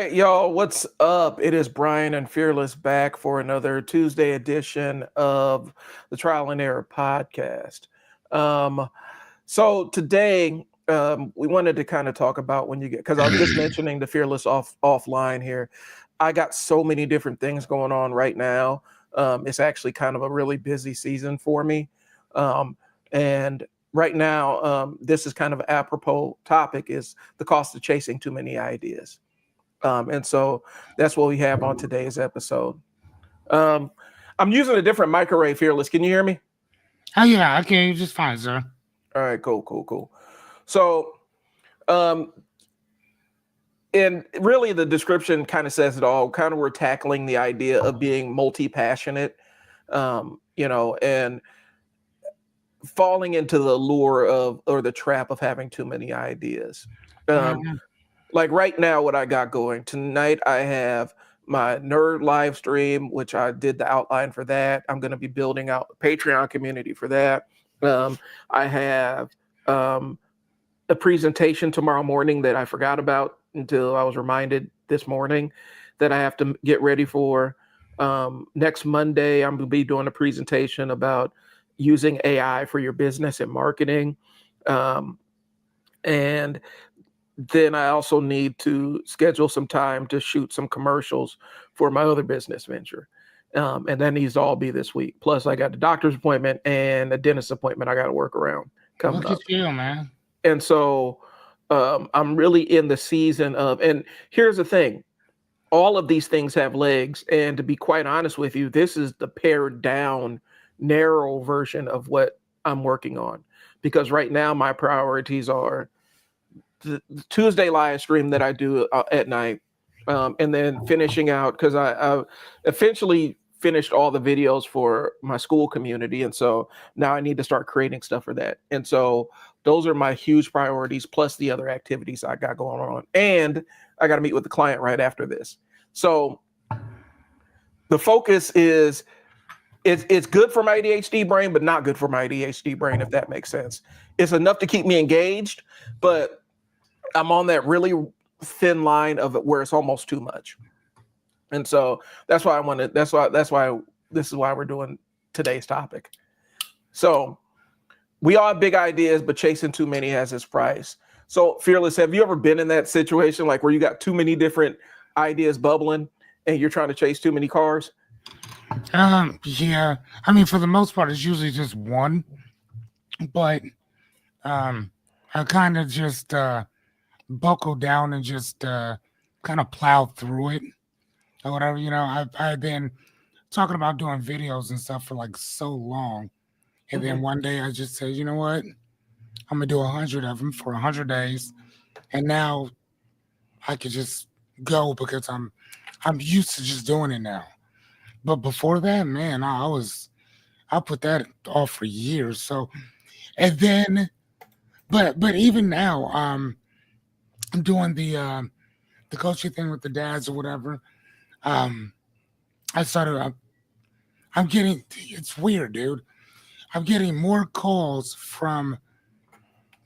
right, y'all, what's up? It is Brian and Fearless back for another Tuesday edition of the Trial and Error podcast. Um, so today, we wanted to kind of talk about when you get, because I was just mentioning the Fearless offline here. I got so many different things going on right now. It's actually kind of a really busy season for me. Um, and right now, this is kind of an apropos topic is the cost of chasing too many ideas. And so that's what we have on today's episode. Um, I'm using a different mic array, Fearless. Can you hear me? Oh yeah, okay, just fine, sir. All right, cool. So, um, and really the description kind of says it all. Kind of we're tackling the idea of being multi-passionate, and falling into the lure of or the trap of having too many ideas. Um, Mhm. like right now, what I got going tonight, I have my nerd live stream, which I did the outline for that. I'm going to be building out a Patreon community for that. I have a presentation tomorrow morning that I forgot about until I was reminded this morning that I have to get ready for. Next Monday, I'm going to be doing a presentation about using AI for your business and marketing. Um, and then I also need to schedule some time to shoot some commercials for my other business venture. And that needs to all be this week. Plus, I got a doctor's appointment and a dentist appointment I got to work around coming Look at up. you, man. And so I'm really in the season of, and here's the thing, all of these things have legs. And to be quite honest with you, this is the pared down, narrow version of what I'm working on. Because right now, my priorities are the Tuesday live stream that I do at night, and then finishing out because I eventually finished all the videos for my school community, and so now I need to start creating stuff for that. And so those are my huge priorities, plus the other activities I got going on, and I got to meet with the client right after this. So the focus is it's good for my ADHD brain, but not good for my ADHD brain, if that makes sense. It's enough to keep me engaged, but I'm on that really thin line of it where it's almost too much. And so that's why I wanted, that's why this is why we're doing today's topic. So we all have big ideas, but chasing too many has its price. So Fearless, have you ever been in that situation like where you got too many different ideas bubbling and you're trying to chase too many cars? Yeah. I mean, for the most part, it's usually just one, but um, I kind of just buckle down and just kind of plow through it or whatever. I've been talking about doing videos and stuff for like so long, and then Mhm. one day I just said, you know what, I'm gonna do 100 of them for 100 days, and now I could just go because I'm used to just doing it now. But before that, man, I put that off for years. So and then, but even now, I'm doing the coaching thing with the dads or whatever. Um, I started. I'm getting. It's weird, dude. I'm getting more calls from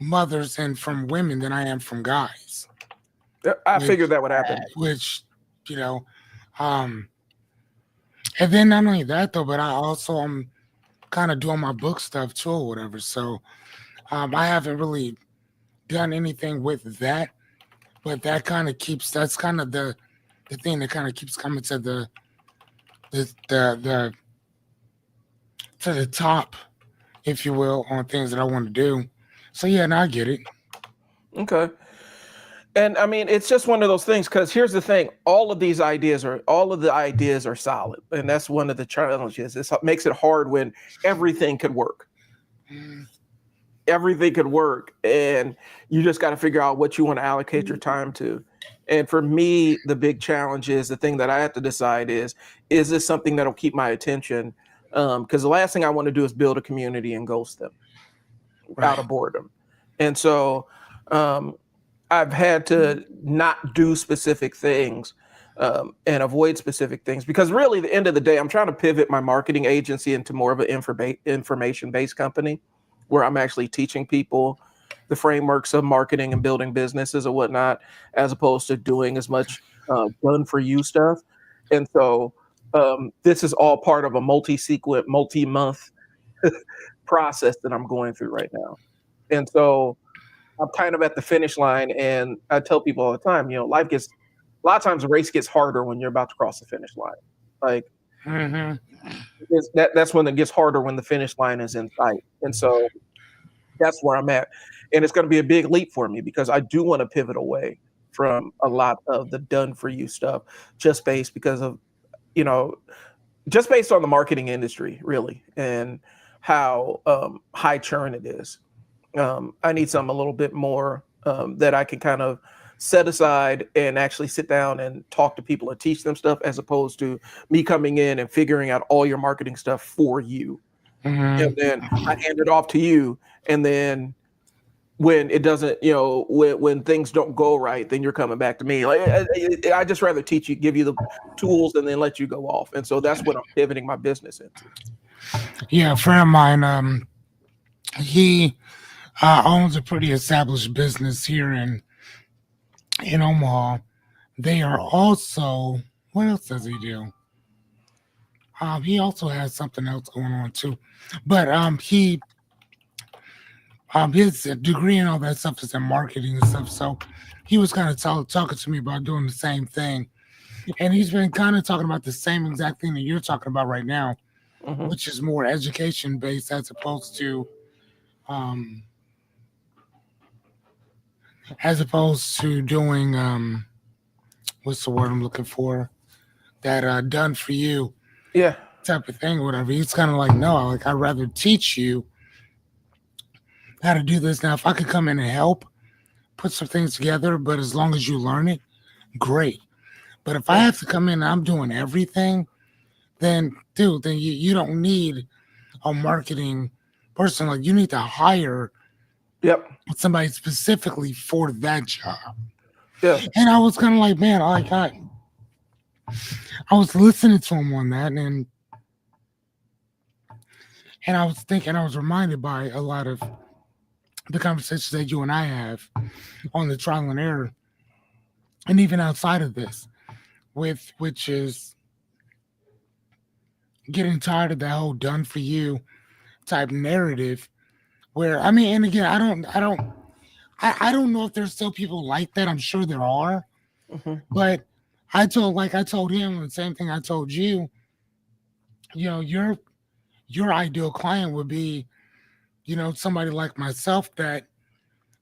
mothers and from women than I am from guys. I figured Which, that would happen. which, you know, um, and then not only that though, but I also am kind of doing my book stuff too or whatever. So I haven't really done anything with that, but that kind of keeps that's kind of the thing that kind of keeps coming to the to the top, if you will, on things that I want to do. So yeah, no, I get it. Okay. And I mean, it's just one of those things because here's the thing: all of the ideas are solid, and that's one of the challenges. It makes it hard when everything could work. Mm, Everything could work, and you just got to figure out what you want to allocate your time to. And for me, the big challenge is the thing that I have to decide is this something that'll keep my attention? Because the last thing I want to do is build a community and ghost them out right. of boredom. And so um, I've had to not do specific things and avoid specific things because really, at the end of the day, I'm trying to pivot my marketing agency into more of an information based company where I'm actually teaching people the frameworks of marketing and building businesses and whatnot, as opposed to doing as much. done for you stuff. And so this is all part of a multi-sequent, multi-month process that I'm going through right now. And so I'm kind of at the finish line, and I tell people all the time, life gets a lot of times the race gets harder when you're about to cross the finish line. Like Hmm. that's when it gets harder when the finish line is in sight. And so that's where I'm at. And it's going to be a big leap for me because I do want to pivot away from a lot of the done for you stuff just based because of, you know, just based on the marketing industry, really, and how high churn it is. I need something a little bit more that I can kind of set aside and actually sit down and talk to people and teach them stuff as opposed to me coming in and figuring out all your marketing stuff for you. And Hmm. then I hand it off to you. And then when it doesn't, when things don't go right, then you're coming back to me. Like I just rather teach you, give you the tools, and then let you go off. And so that's what I'm pivoting my business into. Yeah, a friend of mine, he owns a pretty established business here in Omaha. They are also, what else does he do? He also has something else going on too, but his degree and all that stuff is in marketing and stuff. So he was kind of talking to me about doing the same thing, and he's been kind of talking about the same exact thing that you're talking about right now, Hmm. which is more education based um, as opposed to doing what's the word I'm looking for, that done for you Yeah. type of thing or whatever. He's kind of like, no, like I'd rather teach you how to do this. Now if I could come in and help put some things together, but as long as you learn it, great. But if I Yeah. have to come in and I'm doing everything, then dude, then you don't need a marketing person. Like you need to hire Yep. somebody specifically for that job. Yeah. And I was kind of like, man, I was listening to him on that, and I was thinking, I was reminded by a lot of the conversations that you and I have on the trial and error, and even outside of this, with which is getting tired of that whole "done for you" type narrative. Where I mean, and again, I don't know if there's still people like that. I'm sure there are, Hmm. but I told him the same thing I told you. You know, your ideal client would be, somebody like myself that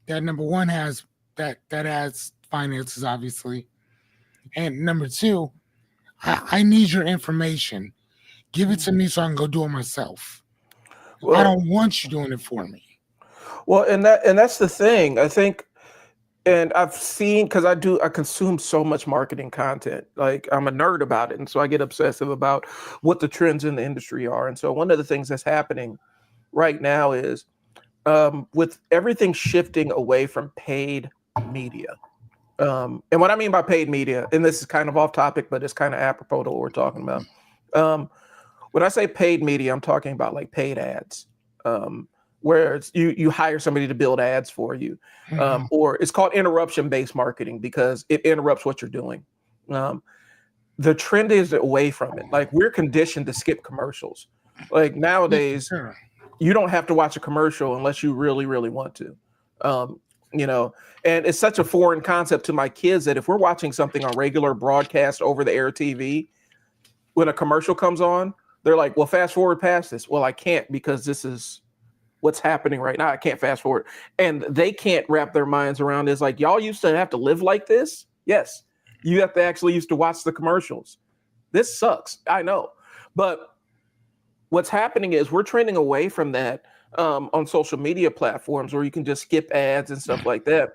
number one that has finances, obviously, and number two, I need your information. Give it to me so I can go do it myself. I Well, don't want you doing it for me. and that's the thing. I think, and I've seen because I consume so much marketing content. Like I'm a nerd about it, and so I get obsessive about what the trends in the industry are. And so one of the things that's happening right now is with everything shifting away from paid media. And what I mean by paid media, and this is kind of off topic, but it's kind of apropos to what we're talking about. Um, when I say paid media, I'm talking about like paid ads, um, where you hire somebody to build ads for you, Mhm. or it's called interruption based marketing because it interrupts what you're doing. Um, the trend is away from it. Like we're conditioned to skip commercials. Like Yeah, for nowadays, sure. you don't have to watch a commercial unless you really, really want to. Um, you know, and it's such a foreign concept to my kids that if we're watching something on regular broadcast over the air TV, when a commercial comes on, they're like, well, fast forward past this. Well, I can't because this is what's happening right now. I can't fast forward. And they can't wrap their minds around this. Like, y'all used to have to live like this. Yes. You have to actually used to watch the commercials. This sucks. I know. But what's happening is we're trending away from that on social media platforms where you can just skip ads and stuff like that.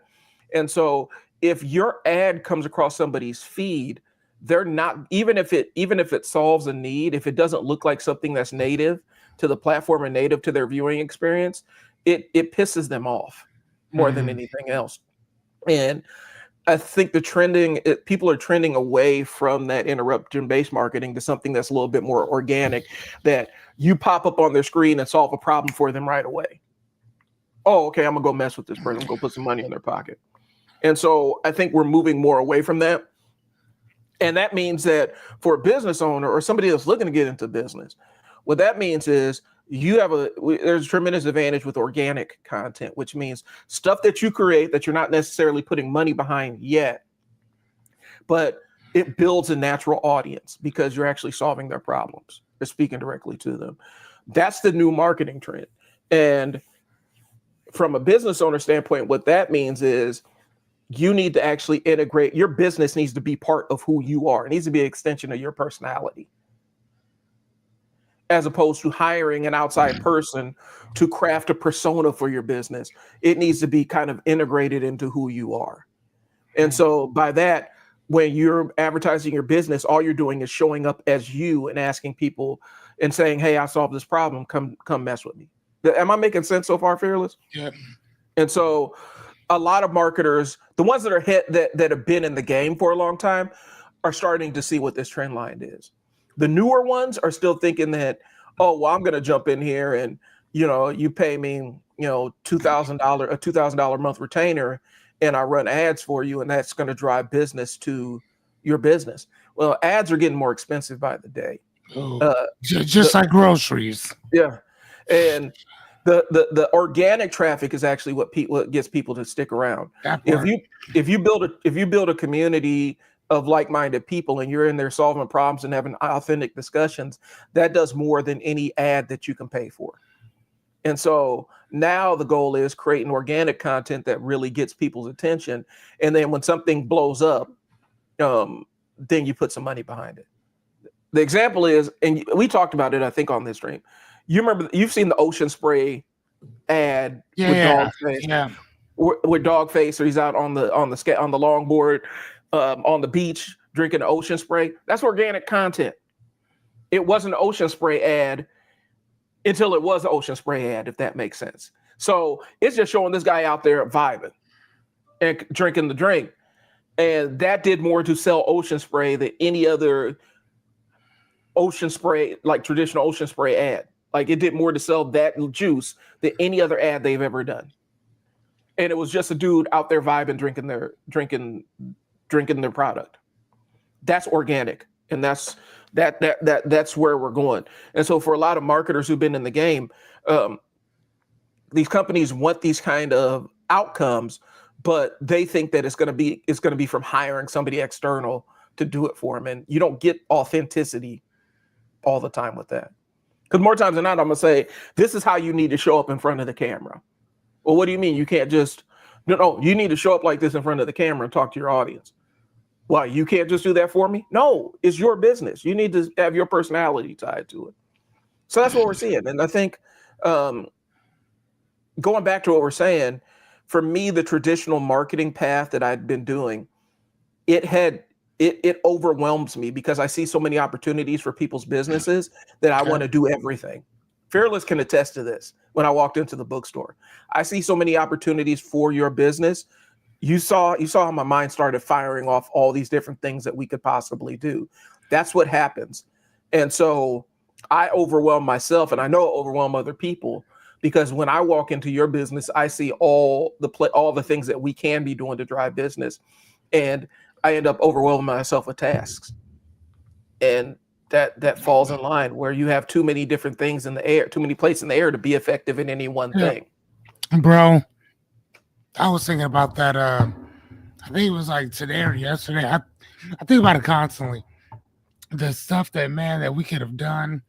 And so if your ad comes across somebody's feed, they're not even if it solves a need, if it doesn't look like something that's native to the platform and native to their viewing experience, it pisses them off more than Mhm. anything else. And I think people are trending away from that interruption based marketing to something that's a little bit more organic, that you pop up on their screen and solve a problem for them right away. Oh, okay, I'm gonna go mess with this person. I'm gonna go put some money in their pocket. And so I think we're moving more away from that. And that means that for a business owner or somebody that's looking to get into business, what that means is there's a tremendous advantage with organic content, which means stuff that you create that you're not necessarily putting money behind yet, but it builds a natural audience because you're actually solving their problems. You're speaking directly to them. That's the new marketing trend. And from a business owner standpoint, what that means is you need to actually integrate. Your business needs to be part of who you are. It needs to be an extension of your personality, as opposed to hiring an outside person to craft a persona for your business. It needs to be kind of integrated into who you are. And so by that, when you're advertising your business, all you're doing is showing up as you and asking people and saying, "Hey, I solved this problem. Come mess with me." Am I making sense so far, Fearless? Yeah. And so a lot of marketers, the ones that are that have been in the game for a long time, are starting to see what this trend line is. The newer ones are still thinking that, oh, well, I'm going to jump in here and, you pay me, $2,000 a month retainer, and I run ads for you, and that's going to drive business to your business. Well, ads are getting more expensive by the day. Oh, Uh, just like groceries. yeah, and the organic traffic is actually what gets people to stick around. That If part. you build a community of like-minded people and you're in there solving problems and having authentic discussions, that does more than any ad that you can pay for. And so now the goal is creating organic content that really gets people's attention. And then when something blows up, then you put some money behind it. The example is, and we talked about it, I think, on this stream. You've seen the Ocean Spray ad with Yeah. Dogface, Yeah. with Dogface, or he's out on the longboard, on the beach drinking Ocean Spray. That's organic content. It wasn't an Ocean Spray ad until it was an Ocean Spray ad, if that makes sense. So it's just showing this guy out there vibing and drinking the drink. And that did more to sell Ocean Spray than any other Ocean Spray, like traditional Ocean Spray ad. Like, it did more to sell that juice than any other ad they've ever done. And it was just a dude out there vibing, drinking their product. That's organic. And that's where we're going. And so for a lot of marketers who've been in the game, these companies want these kind of outcomes, but they think that it's going to be from hiring somebody external to do it for them. And you don't get authenticity all the time with that. Because more times than not, I'm going to say, this is how you need to show up in front of the camera. Well, what do you mean? You can't just, no, you need to show up like this in front of the camera and talk to your audience. Why? You can't just do that for me? No, it's your business. You need to have your personality tied to it. So that's what we're seeing. And I think going back to what we're saying, for me, the traditional marketing path that I'd been doing, it overwhelms me because I see so many opportunities for people's businesses that I want to do everything. Fearless can attest to this. When I walked into the bookstore, I see so many opportunities for your business. You saw how my mind started firing off all these different things that we could possibly do. That's what happens. And so I overwhelm myself, and I know I overwhelm other people, because when I walk into your business, I see all the things that we can be doing to drive business, and I end up overwhelming myself with tasks. And that falls in line where you have too many different things in the air, too many plates in the air to be effective in any one thing. Bro, I was thinking about that. I think it was like today or yesterday. I think about it constantly. The stuff that we could have done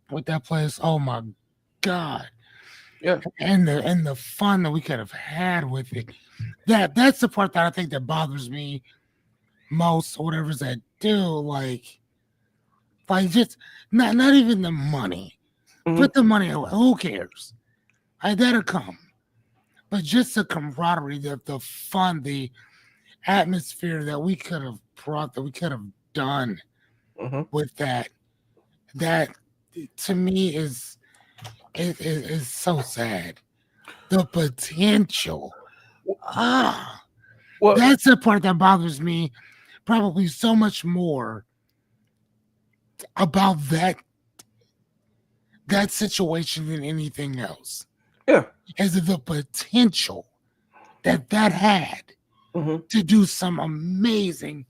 with that place. Oh my God. Yeah. And the fun that we could have had with it. That's the part that I think that bothers me most, or whatever's that do, like just not even the money. Mhm. Put the money away. Who cares? That'll come. But just the camaraderie, the fun, the atmosphere that we could have brought, that we could have done with that to me is so sad. The potential. Well, That's the part that bothers me probably so much more about that situation than anything else. yeah. Is the potential that had to do some amazing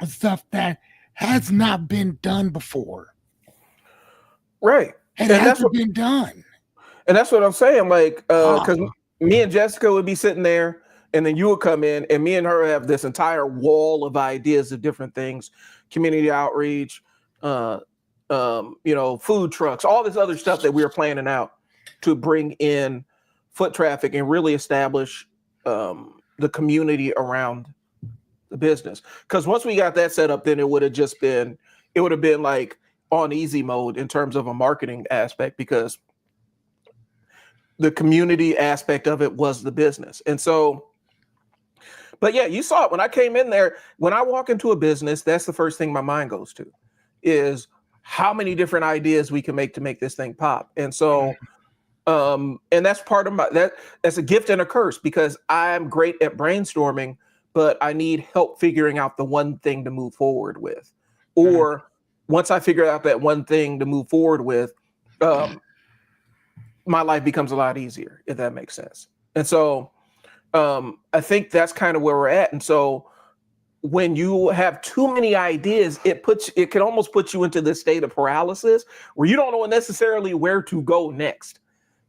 stuff that has not been done before. Right. It And that's hasn't what been done. and that's what I'm saying. Like, Uh, because me and Jessica would be sitting there, and then you would come in, and me and her have this entire wall of ideas of different things, community outreach, uh, food trucks, all this other stuff that we were planning out to bring in foot traffic and really establish the community around the business. Because once we got that set up, then it would have been like on easy mode in terms of a marketing aspect because the community aspect of it was the business. And so, but yeah, you saw it when I came in there. When I walk into a business, that's the first thing my mind goes to is how many different ideas we can make to make this thing pop. And so, and that's part of that's a gift and a curse because I'm great at brainstorming, but I need help figuring out the one thing to move forward with. Or once I figure out that one thing to move forward with, um, my life becomes a lot easier, if that makes sense. And so I think that's kind of where we're at. And so when you have too many ideas, it can almost put you into this state of paralysis where you don't know necessarily where to go next,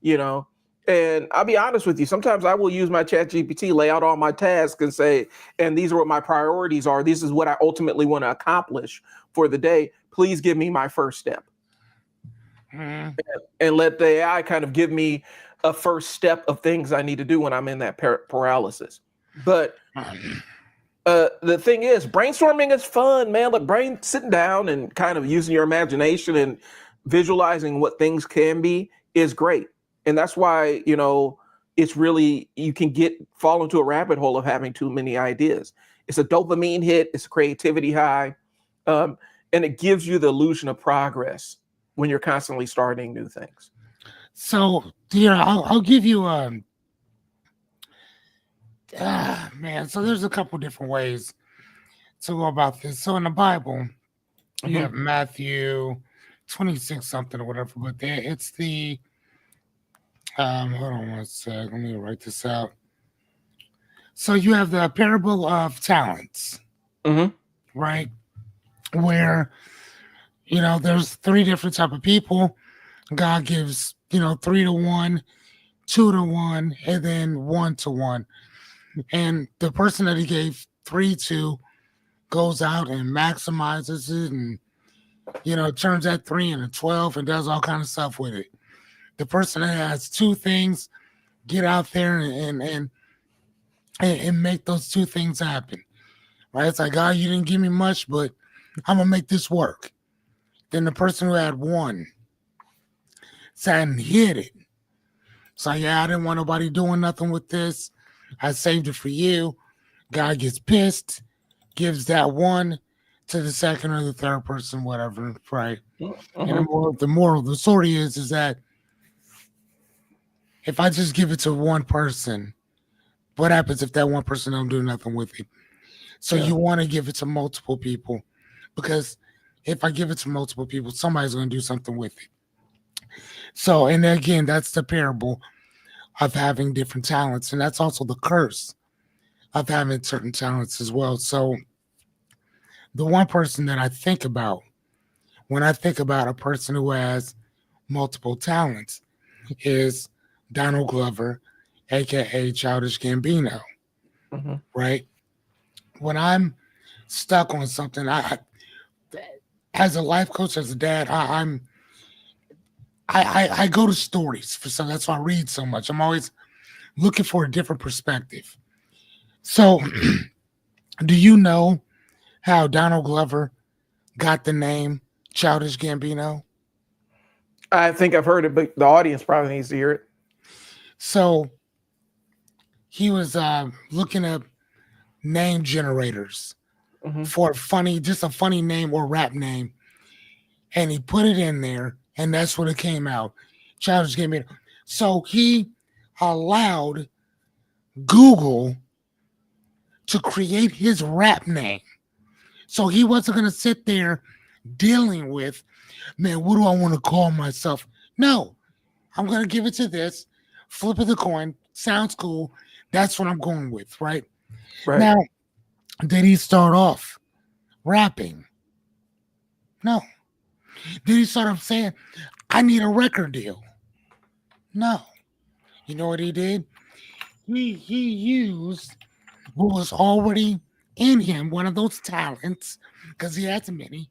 you know. And I'll be honest with you, sometimes I will use my chat GPT, lay out all my tasks and say, and these are what my priorities are. This is what I ultimately want to accomplish for the day. Please give me my first step. mm, And let the AI kind of give me a first step of things I need to do when I'm in that paralysis. But the thing is, brainstorming is fun, man. Like sitting down and kind of using your imagination and visualizing what things can be is great. And that's why, it's really, you can fall into a rabbit hole of having too many ideas. It's a dopamine hit, it's a creativity high, um, and it gives you the illusion of progress when you're constantly starting new things. so here, I'll give you man. So there's a couple different ways to go about this. So in the Bible, you Mm-hmm. have Matthew 26 something or whatever, but there it's the hold on one sec. Let me write this out. So you have the parable of talents, Mm-hmm. right? Where there's three different type of people. God gives 3 to 1, 2 to 1, and then 1 to 1. And the person that he gave 3 to goes out and maximizes it, and turns that 3 into 12 and does all kind of stuff with it. The person that has two things get out there and make those two things happen. Right? It's like, God, you didn't give me much, but I'm gonna make this work. Then the person who had one sat and hid it. So yeah, I didn't want nobody doing nothing with this. I saved it for you. God gets pissed, gives that one to the second or the third person, whatever, right? And Mm-hmm. the moral of the story is that if I just give it to one person, what happens if that one person don't do nothing with it? So Yeah. you want to give it to multiple people because if I give it to multiple people, somebody's going to do something with it. So, and again, that's the parable of having different talents, and that's also the curse of having certain talents as well. So, the one person that I think about when I think about a person who has multiple talents is Donald Glover, aka Childish Gambino, Mm-hmm. right? When I'm stuck on something, as a life coach, as a dad, I go to stories for some. That's why I read so much. I'm always looking for a different perspective. So, do you know how Donald Glover got the name Childish Gambino? I think I've heard it, but the audience probably needs to hear it. So he was looking up name generators Mm-hmm. for just a funny name or rap name, and he put it in there, and that's what it came out. Childish Gambino. So he allowed Google to create his rap name. So he wasn't going to sit there dealing with, man, what do I want to call myself? No, I'm going to give it to this, flip of the coin, sounds cool. That's what I'm going with, right? Right. Now, did he start off rapping. No. Then he started saying, I need a record deal. No. You know what he did? He used what was already in him, one of those talents, because he had many,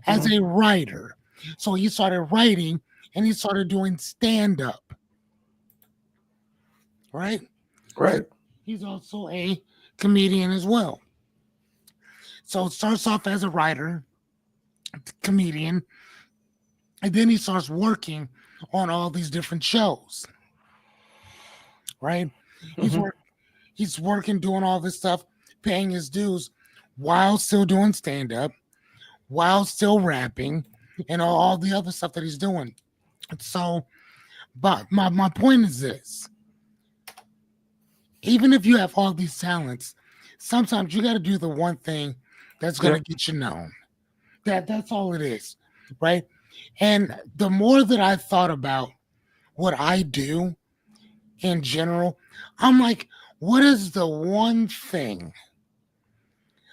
as Mhm. a writer. So he started writing and he started doing stand up, right? Right. He's also a comedian as well. So it starts off as a writer, comedian, and then he starts working on all these different shows, right? He's Mhm. work he's working, doing all this stuff, paying his dues while still doing stand up, while still rapping, and all the other stuff that he's doing. So, but my point is this: even if you have all these talents, sometimes you got to do the one thing that's gonna Yep. get you known. That's all it is, right? And the more that I thought about what I do in general, I'm like, what is the one thing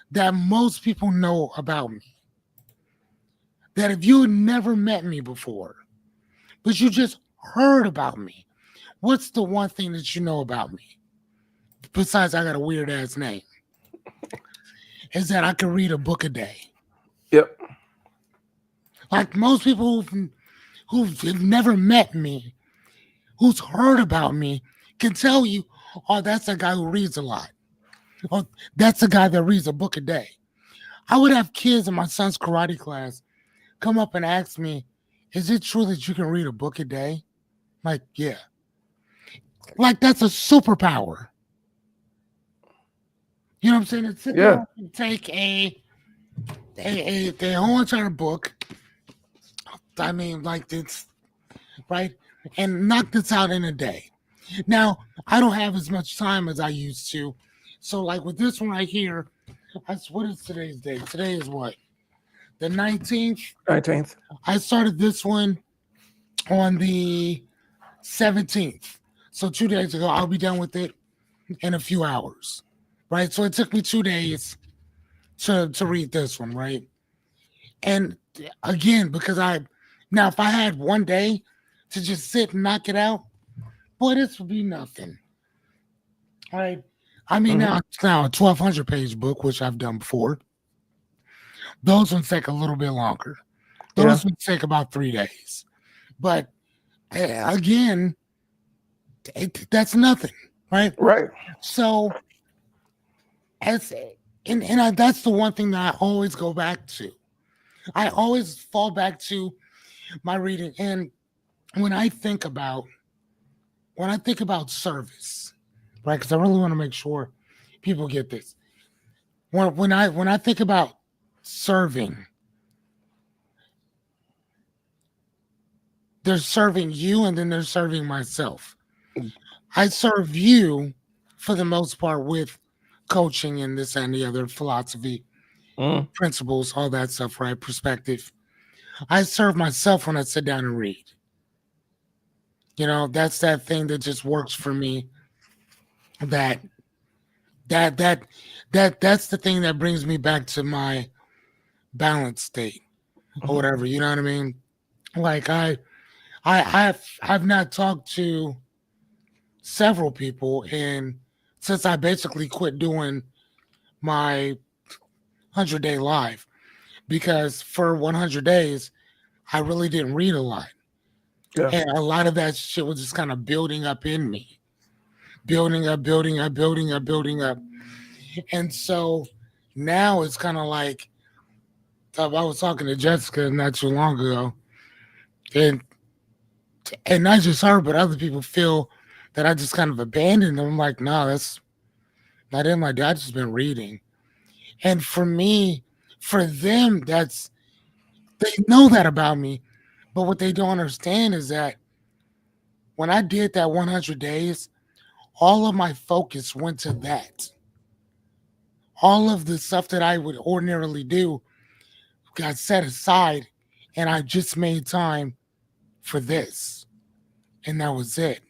that most people know about me? That if you had never met me before, but you just heard about me, what's the one thing that you know about me? Besides, I got a weird ass name, is that I can read a book a day. Yep. Like most people who've never met me, who's heard about me, can tell you, oh, that's a guy who reads a lot. Oh, that's a guy that reads a book a day. I would have kids in my son's karate class come up and ask me, is it true that you can read a book a day? Like, yeah. Like that's a superpower. You know what I'm saying? To sit Yeah. down and take a whole entire book. I mean, like this, right? And knock this out in a day. Now, I don't have as much time as I used to. So, like with this one right here, what is today's date? Today is what? The 19th. 19th. I started this one on the 17th. So 2 days ago, I'll be done with it in a few hours. Right. So it took me 2 days to read this one, right? And again, because now if I had one day to just sit and knock it out, boy, this would be nothing. Right. I mean Mhm. now it's now a 1,200 page book, which I've done before. Those ones take a little bit longer. Yeah. Those would take about 3 days. But again, that's nothing, right? Right. So as that's the one thing that I always go back to. I always fall back to my reading. And when I think about service, right? Because I really want to make sure people get this. When I think about serving, they're serving you and then they're serving myself. I serve you for the most part with coaching and this and the other philosophy, Mhm. principles, all that stuff, right? Perspective. I serve myself when I sit down and read. You know, that's that thing that just works for me. That that that that's the thing that brings me back to my balanced state or Mhm. whatever. You know what I mean? Like I've not talked to several people and since I basically quit doing my 100-day live because for 100 days I really didn't read a lot. Yeah. And a lot of that shit was just kind of building up in me, building up, building up, building up, building up. And so now it's kind of like I was talking to Jessica not too long ago, and not just her, but other people feel that I just kind of abandoned them. I'm like, no, that's not in my dad. I've just been reading. And for me, for them, they know that about me. But what they don't understand is that when I did that 100 days, all of my focus went to that. All of the stuff that I would ordinarily do got set aside, and I just made time for this. And that was it.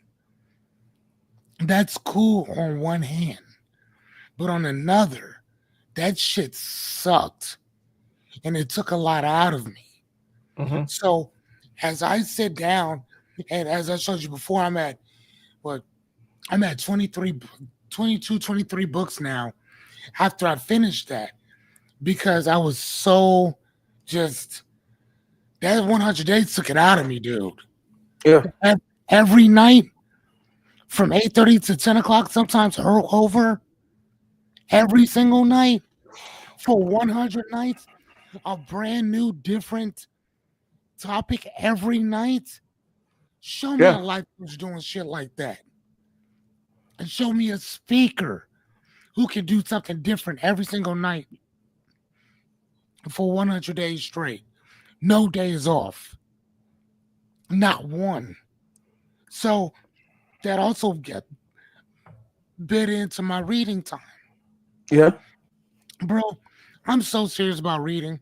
That's cool on one hand, but on another, that shit sucked. and it took a lot out of me. Hmm. So as I sit down, and as I showed you before, what I'm at 22, 23 books now after I finished that, because I was so just that 100 days took it out of me, dude. Yeah. Ev- Every night from 8:30 to 10 o'clock, sometimes over every single night for 100 nights, a brand new, different topic every night. Show me a Yeah. life who's doing shit like that. And show me a speaker who can do something different every single night for 100 days straight. No days off. Not one. So that also get bit into my reading time. Yeah. Bro, I'm so serious about reading.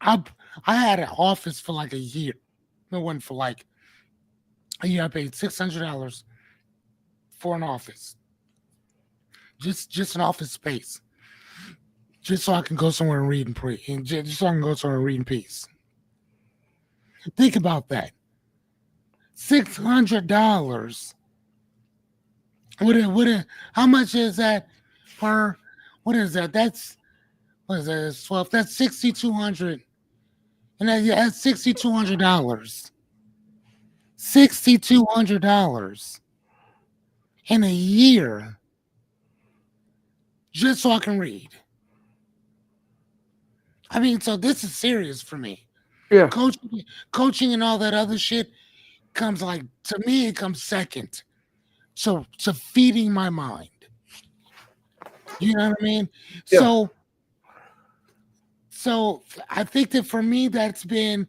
I I had an office for like a year. It wasn't for like a year. I paid $600 for an office, just an office space, just so I can go somewhere and read and just so I can go somewhere and read in peace. Think about that. $600. How much is that per? What is that? What is that? It's 12. That's 6,200. And that's $6,200. $6,200 in a year just so I can read. I mean, so this is serious for me. Yeah. Coaching, coaching, and all that other shit comes like to me. It comes second to feeding my mind. You know what I mean? Yeah. So I think that for me, that's been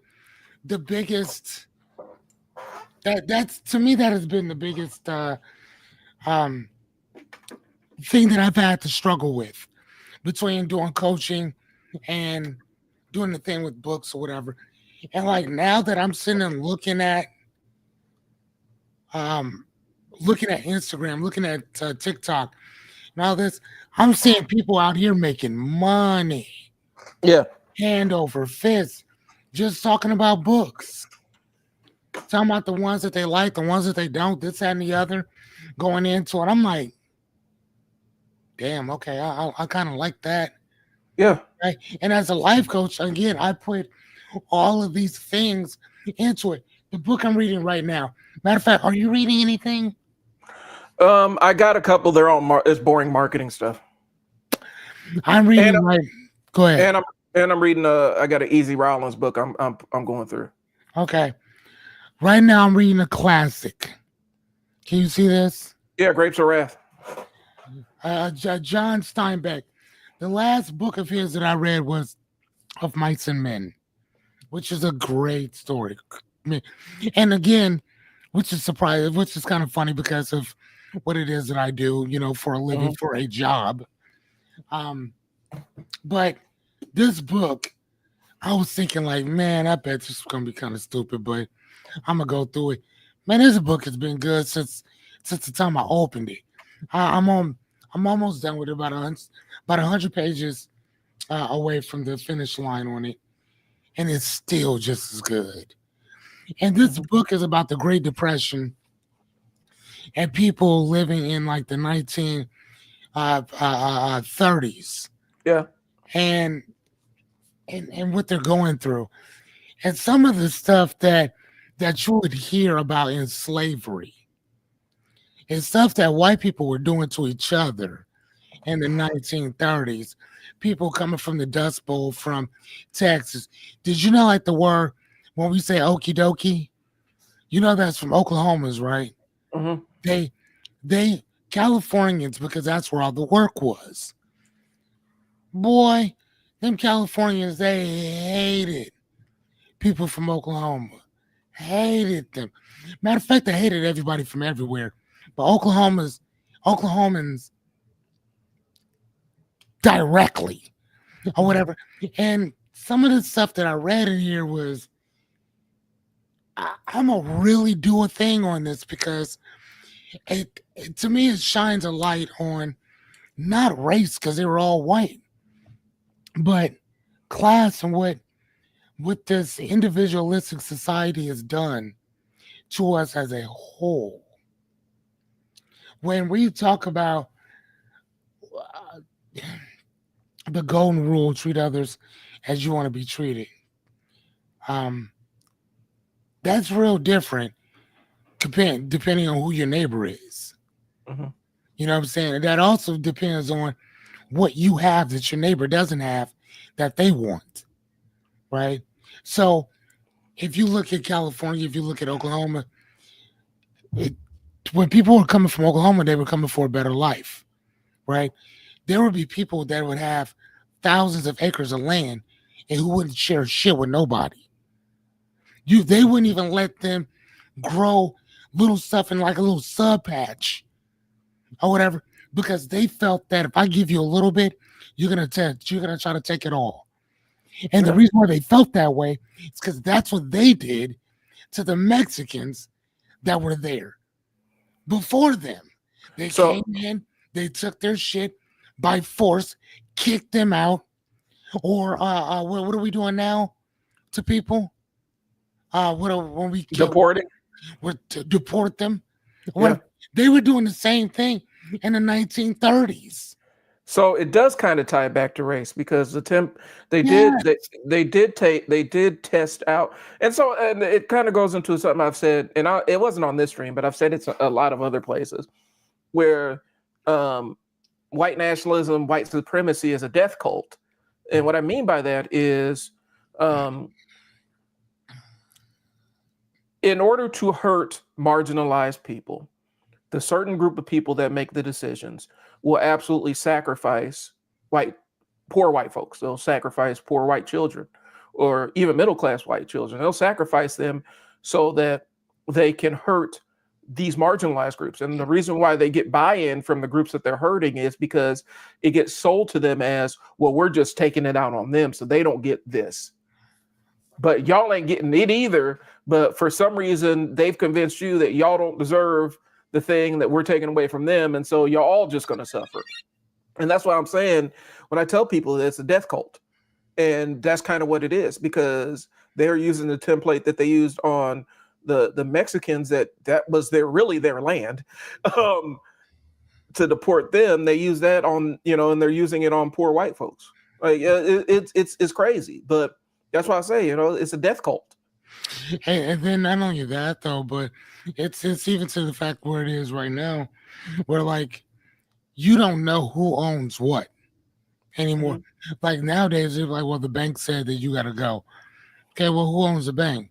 the biggest. That's to me that has been the biggest um, thing that I've had to struggle with between doing coaching and doing the thing with books or whatever. And like now that I'm sitting and um looking at Instagram, looking at TikTok and all this, I'm seeing people out here making money Yeah. hand over fist just talking about books, talking about the ones that they like, the ones that they don't, this that, and the other, going into it. I'm like, damn, okay, I kind of like that. Yeah. Right. And as a life coach, again, I put all of these things into it. The book I'm reading right now. Matter of fact, are you reading anything? I got a couple. They're all it's boring marketing stuff. I'm And reading right. Go ahead. and I'm and I'm reading. I got an Easy Rollins book. I'm going through. Okay. Right now, I'm reading a classic. Can you see this? Yeah. Grapes of Wrath. John Steinbeck. The last book of his that I read was Of Mice and Men, which is a great story. And again, which is surprising, which is kind of funny because of what it is that I do, for a living, Hmm. for a job. Um, but this book, I was thinking like, man, I bet this is gonna be kind of stupid, but I'm gonna go through it. Man, this book has been good since the time I opened it. I'm on. I'm almost done with it, about 100 pages away from the finish line on it, and it's still just as good. And this Hmm. book is about the Great Depression and people living in like the 1930s Yeah. and and what they're going through, and some of the stuff that you would hear about in slavery and stuff that white people were doing to each other in the 1930s. People coming from the Dust Bowl from Texas. Did you know like the word when we say okie dokie? You know that's from Oklahoma's, right? Hmm. They they Californians, because that's where all the work was. Boy, them Californians, they hated people from Oklahoma. Hated them. Matter of fact, they hated everybody from everywhere. But Oklahomans directly or Hmm. whatever. And some of the stuff that I read in here was I'm gonna really do a thing on this because to me it shines a light on not race because they were all white, but class and what this individualistic society has done to us as a whole. When we talk about uh, the golden rule, treat others as you want to be treated, um, that's real different depending on who your neighbor is. Hmm. You know what I'm saying? And that also depends on what you have that your neighbor doesn't have that they want, right? So if you look at California, if you look at Oklahoma, it, when people were coming from Oklahoma, they were coming for a better life, right? There would be people that would have thousands of acres of land and who wouldn't share shit with nobody. They wouldn't even let them grow little stuff in like a little sub patch or whatever because they felt that if I give you a little bit, you're gonna try to take it all. And the Yeah. reason why they felt that way is because that's what they did to the Mexicans that were there before them. They came So in, they took their shit by force, kicked them out, or what are we doing now to people? When we kill, deporting. we to deport them. Yeah. What they were doing the same thing in the 1930s. So it does kind of tie back to race because they Yeah, did they did test out, and it kind of goes into something I've said, and it wasn't on this stream, but I've said it's a lot of other places where um, white nationalism, white supremacy is a death cult, and what I mean by that is, um, in order to hurt marginalized people, the certain group of people that make the decisions will absolutely sacrifice white poor white folks. They'll sacrifice poor white children or even middle class white children. They'll sacrifice them so that they can hurt these marginalized groups. And the reason why they get buy-in from the groups that they're hurting is because it gets sold to them as, well, we're just taking it out on them so they don't get this. But y'all ain't getting it either. But for some reason, they've convinced you that y'all don't deserve the thing that we're taking away from them. And so y'all all just going to suffer. And that's what I'm saying when I tell people that it's a death cult. And that's kind of what it is because they're using the template that they used on the Mexicans that was really their land. Um, to deport them, they use that on, and they're using it on poor white folks. Like it's crazy, but that's why I say, it's a death cult. and then not only that though, but it's even to the fact where it is right now, where like you don't know who owns what anymore. Mhm. Like nowadays, it's like, well, the bank said that you got to go. Okay, well, who owns the bank?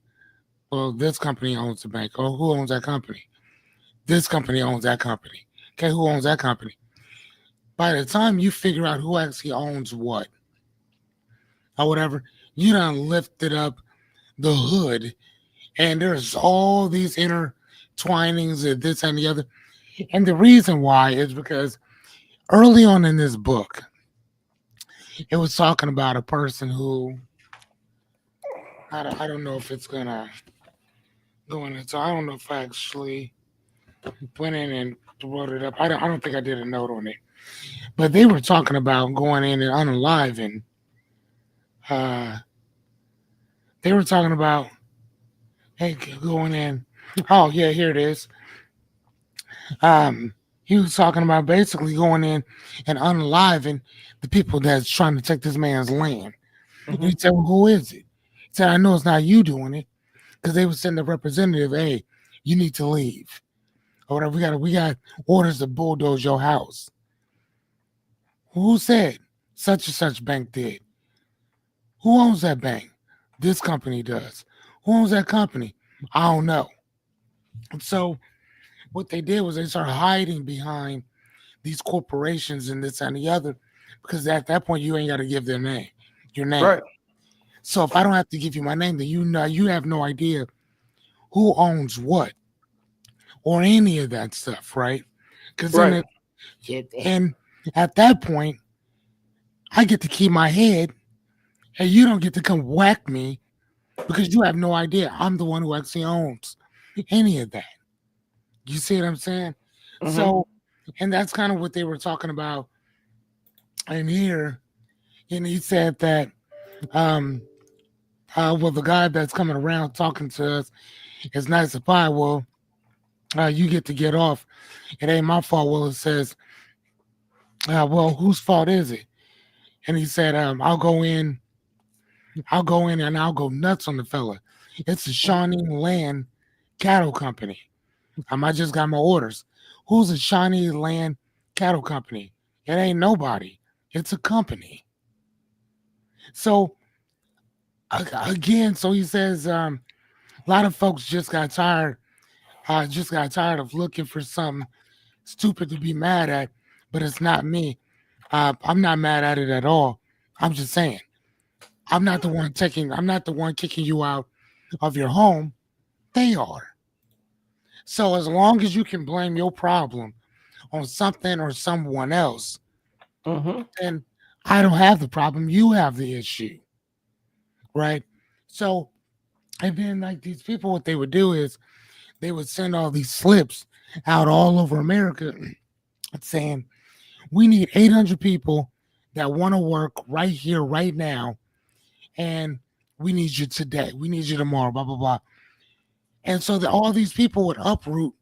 Well, this company owns the bank. Oh, who owns that company? This company owns that company. Okay, who owns that company? By the time you figure out who actually owns what or whatever, you done lifted up the hood, and there's all these intertwinings of this and the other. And the reason why is because early on in this book, it was talking about a person who I don't know if it's gonna go into. So I don't know if I actually went in and wrote it up. I don't think I did a note on it. But they were talking about going in and unaliving. Uh, they were talking about hey going in. Oh yeah, here it is. He was talking about basically going in and unaliving the people that's trying to take this man's land. And Mhm. he said, "Well, who is it?" He said, "I know it's not you doing it because they would send a representative. Hey, you need to leave or whatever. We got orders to bulldoze your house." Who said such and such bank did? Who owns that bank? This company does. Who owns that company? I don't know. And so what they did was they started hiding behind these corporations and this and the other because at that point you ain't got to give your name. Right, So if I don't have to give you my name, then you have no idea who owns what or any of that stuff, right? Because then right, and at that point I get to keep my head and you don't get to come whack me because you have no idea I'm the one who actually owns any of that. You see what I'm saying? hmm, So, and that's kind of what they were talking about in here. And he said that Um, well, the guy that's coming around talking to us is nice as pie. Well, you get to get off. It ain't my fault. Well, it says, well, whose fault is it? And he said, I'll go in and I'll go nuts on the fella. It's a Shawnee Land Cattle Company. I just got my orders. Who's a Shawnee Land Cattle Company? It ain't nobody. It's a company. So again, so he says, a lot of folks just got tired of looking for something stupid to be mad at, but it's not me. I'm not mad at it at all. I'm just saying, I'm not the one kicking you out of your home. They are. So as long as you can blame your problem on something or someone else, Mm-hmm. then I don't have the problem. You have the issue, right? So, and then like these people, what they would do is they would send all these slips out all over America saying, we need 800 people that want to work right here, right now. And we need you today. We need you tomorrow, blah, blah, blah. And so that all these people would uproot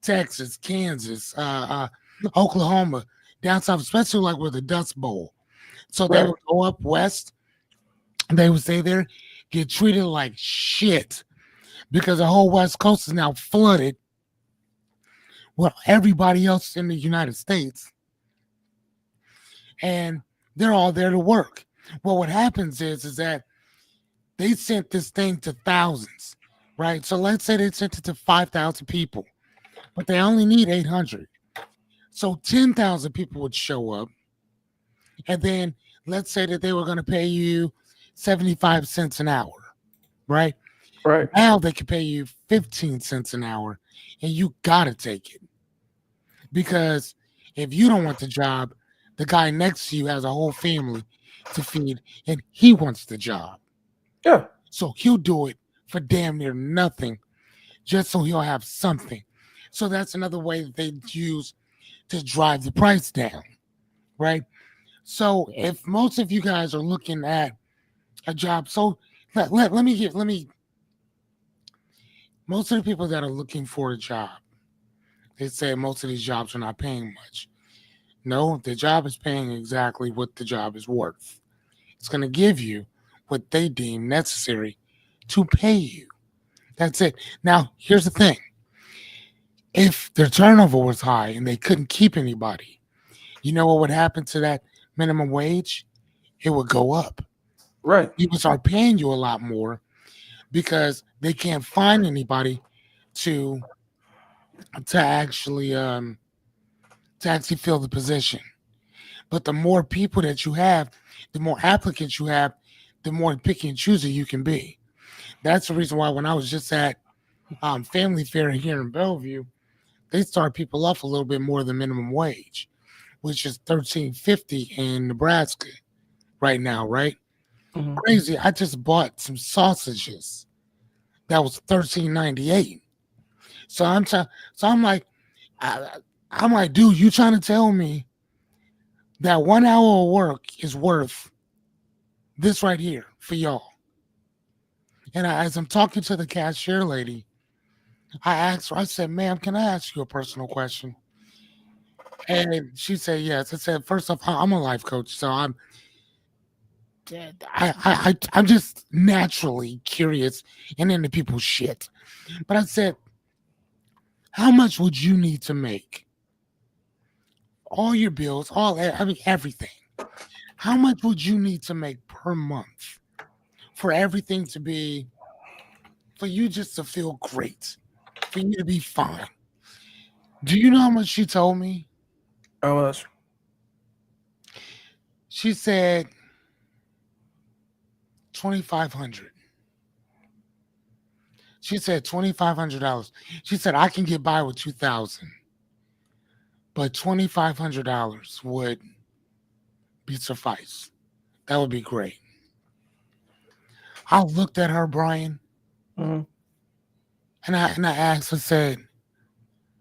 Texas, Kansas, Oklahoma, down south, especially like where the Dust Bowl. So they Right. would go up west, and they would stay there, get treated like shit because the whole West Coast is now flooded with everybody else in the United States, and they're all there to work. Well, what happens is that they sent this thing to thousands, right? So let's say they sent it to 5,000 people, but they only need 800. So 10,000 people would show up, and then let's say that they were going to pay you 75 cents an hour, right? Right. Now they can pay you 15 cents an hour, and you got to take it because if you don't want the job, the guy next to you has a whole family to feed, and he wants the job. Yeah. So he'll do it for damn near nothing just so he'll have something. So that's another way that they use to drive the price down, right? So if most of you guys are looking at a job, so let me most of the people that are looking for a job, they say most of these jobs are not paying much. No, the job is paying exactly what the job is worth. It's going to give you what they deem necessary to pay you. That's it. Now, here's the thing. If their turnover was high and they couldn't keep anybody, you know what would happen to that minimum wage? It would go up. Right. People start paying you a lot more because they can't find anybody to to actually um to actually fill the position. But the more people that you have, the more applicants you have, the more picky and choosy you can be. That's the reason why when I was just at Family Fair here in Bellevue, they start people off a little bit more than minimum wage, which is 13.50 in Nebraska right now, right? Mm-hmm. Crazy. I just bought some sausages that was 13.98. So so I'm like, I, I'm like, dude, you trying to tell me that 1 hour of work is worth this right here for y'all? And as I'm talking to the cashier lady, I asked her, I said, ma'am, can I ask you a personal question? And she said, yes. I said, first off, I'm a life coach, so I'm just naturally curious and into people's shit. But I said, how much would you need to make all your bills, I mean everything? How much would you need to make per month for everything to be for you just to feel great, for you to be fine? Do you know how much she told me? How much? She said 2,500. She said $2,500. She said I can get by with 2,000, but $2,500 would be suffice. That would be great. I looked at her, Brian, Mm-hmm. and I asked. I said,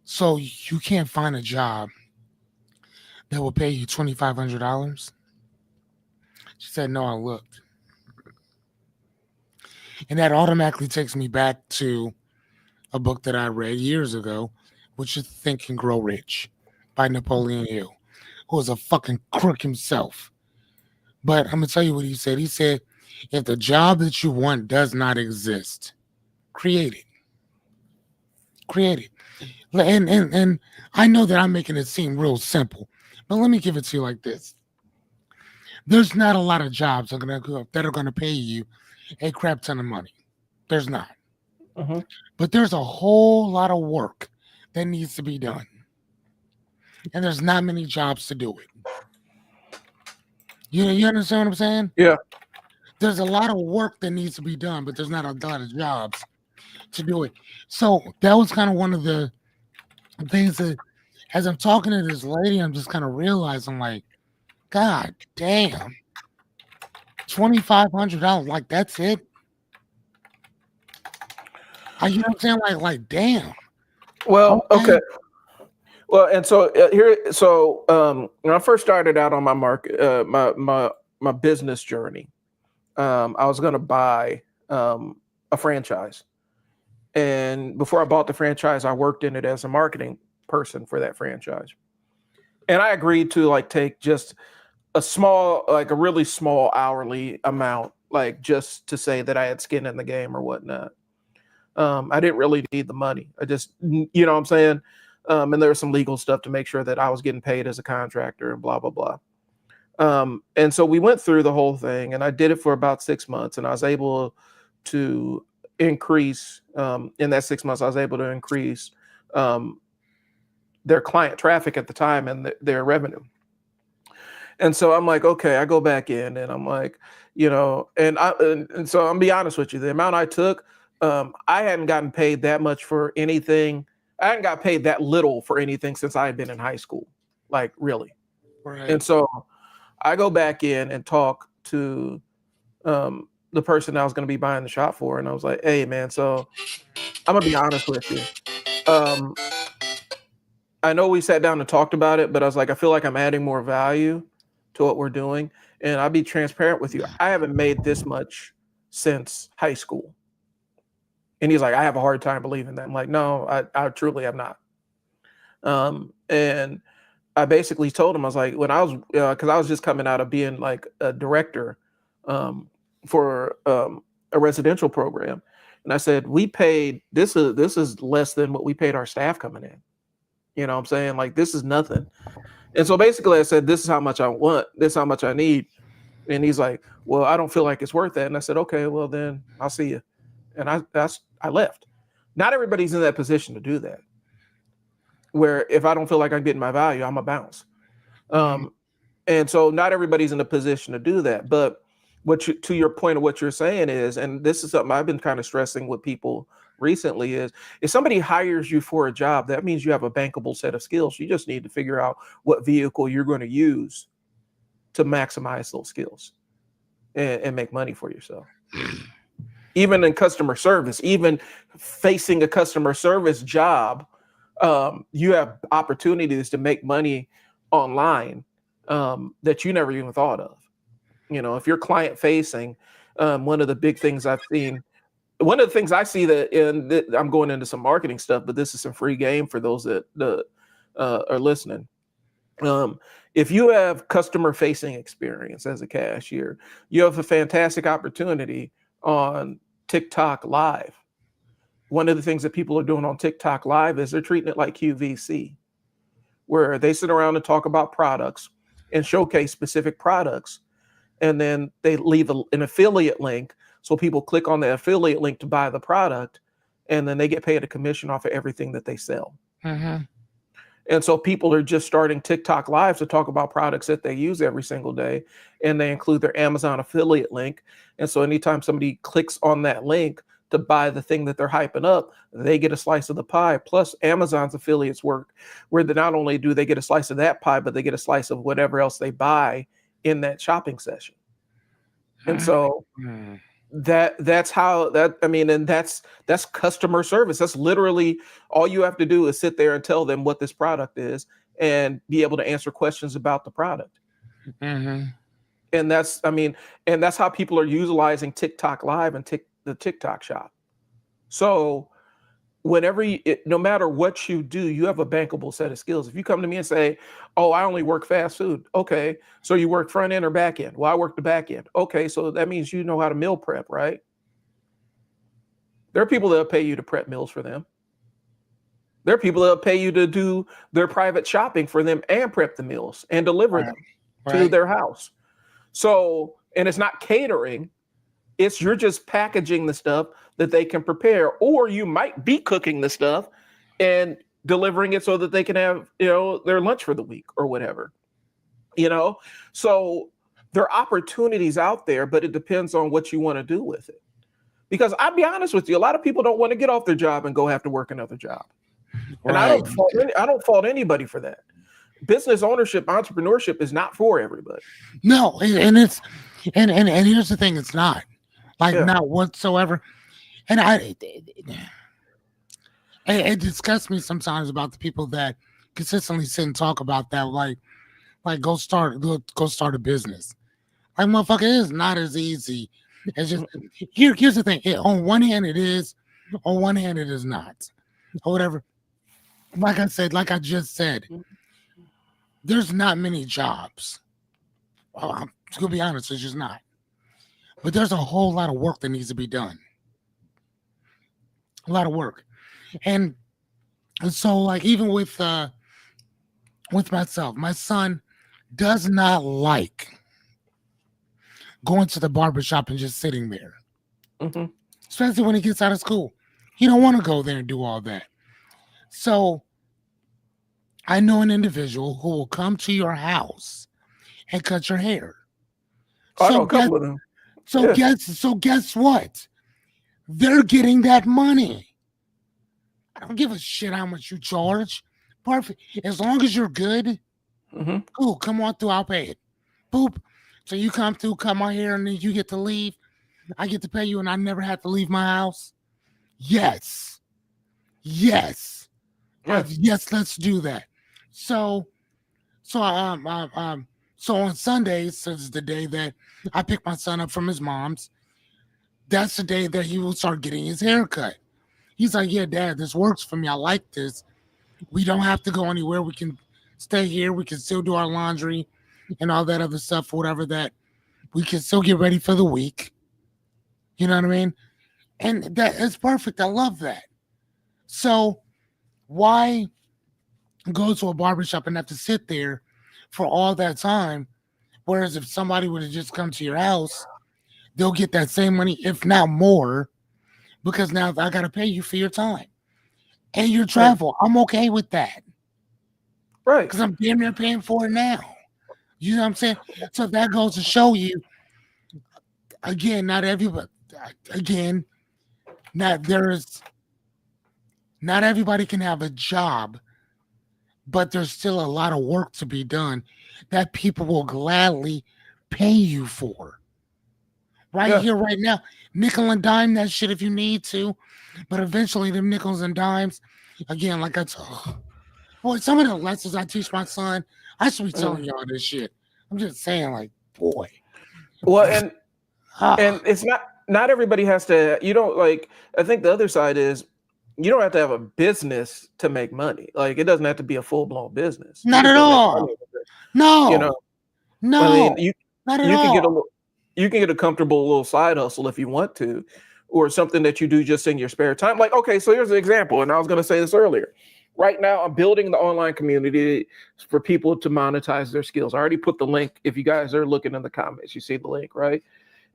"So you can't find a job that will pay you $2,500?" She said, "No, I looked." And that automatically takes me back to a book that I read years ago, which is Think and Grow Rich by Napoleon Hill, who was a fucking crook himself. But I'm gonna tell you what he said. He said, if the job that you want does not exist, create it. Create it. And I know that I'm making it seem real simple, but let me give it to you like this. There's not a lot of jobs that are gonna pay you a crap ton of money. There's not. Mm-hmm. But there's a whole lot of work that needs to be done. And there's not many jobs to do it. You understand what I'm saying? Yeah. There's a lot of work that needs to be done, but there's not a lot of jobs to do it. So that was kind of one of the things that, as I'm talking to this lady, I'm just kind of realizing, like, God damn, $2,500, like that's it. You know what I'm saying? Damn. Well, Okay. okay. Well, and so when I first started out on my market, my business journey, I was going to buy a franchise, and before I bought the franchise, I worked in it as a marketing person for that franchise, and I agreed to like take just a really small hourly amount, like just to say that I had skin in the game or whatnot. I didn't really need the money. I just, you know what I'm saying? And there was some legal stuff to make sure that I was getting paid as a contractor and blah, blah, blah. And so we went through the whole thing, and I did it for about 6 months, and I was able to increase, in that 6 months, I was able to increase um, their client traffic at the time and their revenue. And so I'm like, okay, I go back in and I'm like, and so I'm be honest with you, the amount I took, I hadn't gotten paid that much for anything. I hadn't got paid that little for anything since I had been in high school, like really. Right. And so I go back in and talk to the person I was going to be buying the shop for, and I was like, hey man, so I'm gonna be honest with you. Um, I know we sat down and talked about it, but I was like, I feel like I'm adding more value to what we're doing. And I'll be transparent with you. I haven't made this much since high school. And he's like, I have a hard time believing that. I'm like, no, I truly have not. And I basically told him, I was like, when I was, because I was just coming out of being like a director for a residential program. And I said, we paid, this is less than what we paid our staff coming in. You know what I'm saying? Like, this is nothing. And so basically I said, this is how much I want. This is how much I need. And he's like, well, I don't feel like it's worth that. And I said, okay, well then I'll see you. And I left. Not everybody's in that position to do that. Where if I don't feel like I'm getting my value, I'm a bounce. Mhm. Um, and so not everybody's in a position to do that. But to your point of what you're saying is, and this is something I've been kind of stressing with people recently, is if somebody hires you for a job, that means you have a bankable set of skills. You just need to figure out what vehicle you're going to use to maximize those skills and make money for yourself. Even in customer service, even facing a customer service job, you have opportunities to make money online that you never even thought of. You know, if you're client facing, one of the big things I've seen, one of the things I see that I'm going into some marketing stuff, but this is some free game for those that are listening. Um, if you have customer facing experience as a cashier, you have a fantastic opportunity on TikTok Live. One of the things that people are doing on TikTok Live is they're treating it like QVC, where they sit around and talk about products and showcase specific products. And then they leave an affiliate link. So people click on the affiliate link to buy the product. And then they get paid a commission off of everything that they sell. Mhm. And so people are just starting TikTok lives to talk about products that they use every single day. And they include their Amazon affiliate link. And so anytime somebody clicks on that link to buy the thing that they're hyping up, they get a slice of the pie. Plus Amazon's affiliates work where not only do they get a slice of that pie, but they get a slice of whatever else they buy in that shopping session. And so Mhm. that's how that I mean, and that's customer service. That's literally all you have to do is sit there and tell them what this product is and be able to answer questions about the product. Mhm. And that's I mean, and that's how people are utilizing TikTok live and the TikTok shop. So whenever no matter what you do, you have a bankable set of skills. If you come to me and say, "Oh, I only work fast food," okay, so you work front end or back end? Well, I work the back end. Okay, so that means you know how to meal prep, right? There are people that'll pay you to prep meals for them. There are people that'll pay you to do their private shopping for them and prep the meals and deliver Right. them to Right. their house. So, and it's not catering, it's you're just packaging the stuff that they can prepare, or you might be cooking the stuff and delivering it so that they can have, their lunch for the week or whatever. You know, so there are opportunities out there, but it depends on what you want to do with it. Because I'll be honest with you, a lot of people don't want to get off their job and go have to work another job. And Right. I don't fault anybody for that. Business ownership, entrepreneurship is not for everybody. No, and it's and here's the thing, it's not. Like Yeah. not whatsoever. And it disgusts me sometimes about the people that consistently sit and talk about that, like go start a business. Like motherfucker, it is not as easy. It's just here's the thing. On one hand it is, on one hand it is not. Or whatever. Like I just said, there's not many jobs. Well, I'm gonna be honest, it's just not. But there's a whole lot of work that needs to be done. A lot of work. And so like even with myself, my son does not like going to the barbershop and just sitting there. Hmm. Especially when he gets out of school. He don't want to go there and do all that. So I know an individual who will come to your house and cut your hair. I know So a couple of them. so Yeah. guess what? They're getting that money. I don't give a shit how much you charge. Perfect. As long as you're good, Hmm. cool. Come on through, I'll pay it. Boop. So you come through, cut my hair, and then you get to leave. I get to pay you, and I never have to leave my house. Yes. Yes. Yeah. Yes, let's do that. So so um um um so on Sundays, since the day that I pick my son up from his mom's, that's the day that he will start getting his hair cut. He's like, yeah, Dad, this works for me. I like this. We don't have to go anywhere. We can stay here. We can still do our laundry and all that other stuff, whatever that we can still get ready for the week. You know what I mean? And that is perfect. I love that. So why go to a barbershop and have to sit there for all that time? Whereas if somebody would have just come to your house, they'll get that same money, if not more, because now I got to pay you for your time and your Right. travel. I'm okay with that Right. because I'm damn near paying for it now. You know what I'm saying? So that goes to show you, again, not everybody, again, not there's not everybody can have a job, but there's still a lot of work to be done that people will gladly pay you for. Right Yeah. here, right now, nickel and dime that shit if you need to, but eventually them nickels and dimes, again, like I told, boy, some of the lessons I teach my son, I should be Mhm. telling y'all this shit. I'm just saying, like, boy, Well, and ah, it's not everybody has to. You don't like. I think the other side is you don't have to have a business to make money. Like it doesn't have to be a full blown business. You not can at still make money all. with it. You know, No, I mean, no, not at you can get all. you can get a comfortable little side hustle if you want to, or something that you do just in your spare time. Like, okay, so here's an example, and I was going to say this earlier. Right now, I'm building the online community for people to monetize their skills. I already put the link. If you guys are looking in the comments, you see the link, right?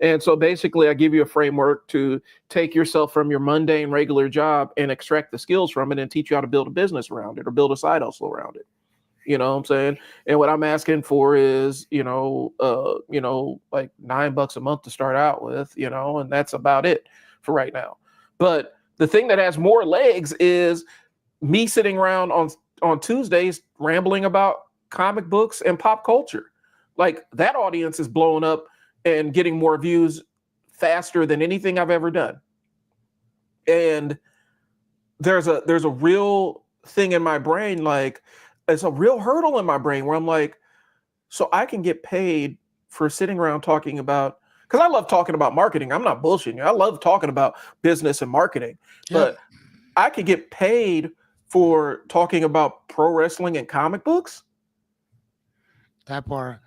And so basically, I give you a framework to take yourself from your mundane, regular job and extract the skills from it and teach you how to build a business around it or build a side hustle around it. You know what I'm saying? And what I'm asking for is, like $9 a month to start out with, and that's about it for right now. But the thing that has more legs is me sitting around on Tuesdays rambling about comic books and pop culture. Like that audience is blowing up and getting more views faster than anything I've ever done. And there's a real thing in my brain, like it's a real hurdle in my brain where I'm like, so I can get paid for sitting around talking about because I love talking about marketing. I'm not bullshitting you. I love talking about business and marketing, Yep, but I could get paid for talking about pro wrestling and comic books, that part.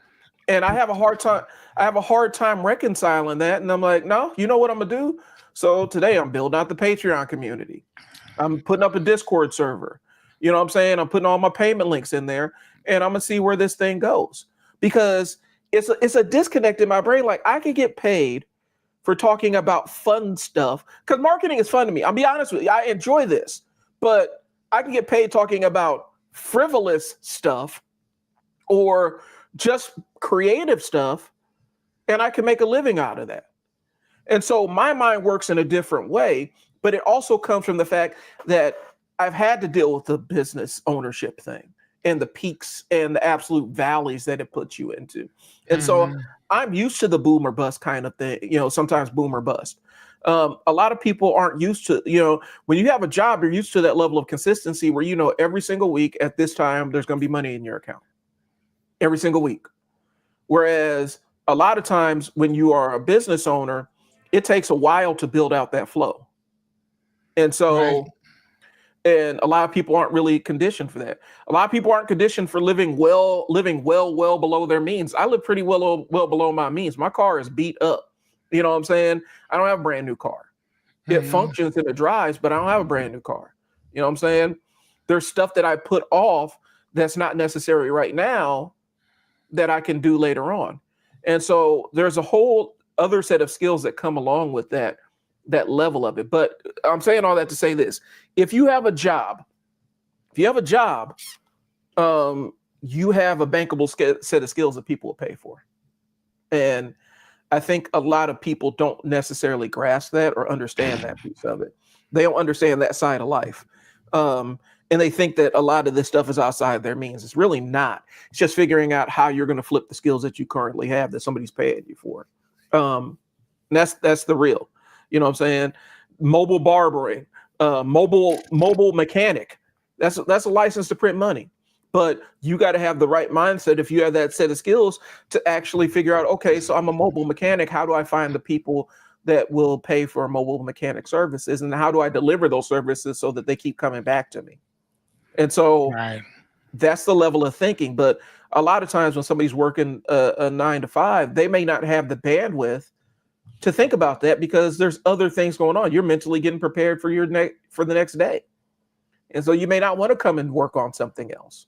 and I have a hard time. I have a hard time reconciling that, and I'm like, no, you know what I'm gonna do? So today I'm building out the Patreon community. I'm putting up a Discord server. You know what I'm saying? I'm putting all my payment links in there, and I'm gonna see where this thing goes because it's a disconnect in my brain. Like I can get paid for talking about fun stuff because marketing is fun to me. I'll be honest with you, I enjoy this, but I can get paid talking about frivolous stuff or just creative stuff, and I can make a living out of that. And so my mind works in a different way, but it also comes from the fact that I've had to deal with the business ownership thing and the peaks and the absolute valleys that it puts you into. And so Hmm. I'm used to the boom or bust kind of thing, sometimes boom or bust. A lot of people aren't used to, when you have a job, you're used to that level of consistency where, every single week at this time, there's going to be money in your account every single week. Whereas a lot of times when you are a business owner, it takes a while to build out that flow. And Right. so, and a lot of people aren't really conditioned for that. A lot of people aren't conditioned for living well below their means. I live pretty well below my means. My car is beat up. You know what I'm saying? I don't have a brand new car. It Hmm. functions and it drives, but I don't have a brand new car. You know what I'm saying? There's stuff that I put off that's not necessary right now that I can do later on. And so there's a whole other set of skills that come along with that level of it. But I'm saying all that to say this. If you have a job, if you have a job, you have a bankable set of skills that people will pay for. And I think a lot of people don't necessarily grasp that or understand that piece of it. They don't understand that side of life. Um, and they think that a lot of this stuff is outside their means. It's really not. It's just figuring out how you're going to flip the skills that you currently have that somebody's paying you for. And that's the real. You know what I'm saying? Mobile barbering, mobile mechanic. That's a license to print money. But you got to have the right mindset if you have that set of skills to actually figure out, okay, so I'm a mobile mechanic. How do I find the people that will pay for mobile mechanic services? And how do I deliver those services so that they keep coming back to me? And so Right. that's the level of thinking. But a lot of times when somebody's working a 9 to 5, they may not have the bandwidth to think about that because there's other things going on. You're mentally getting prepared for for the next day. And so you may not want to come and work on something else,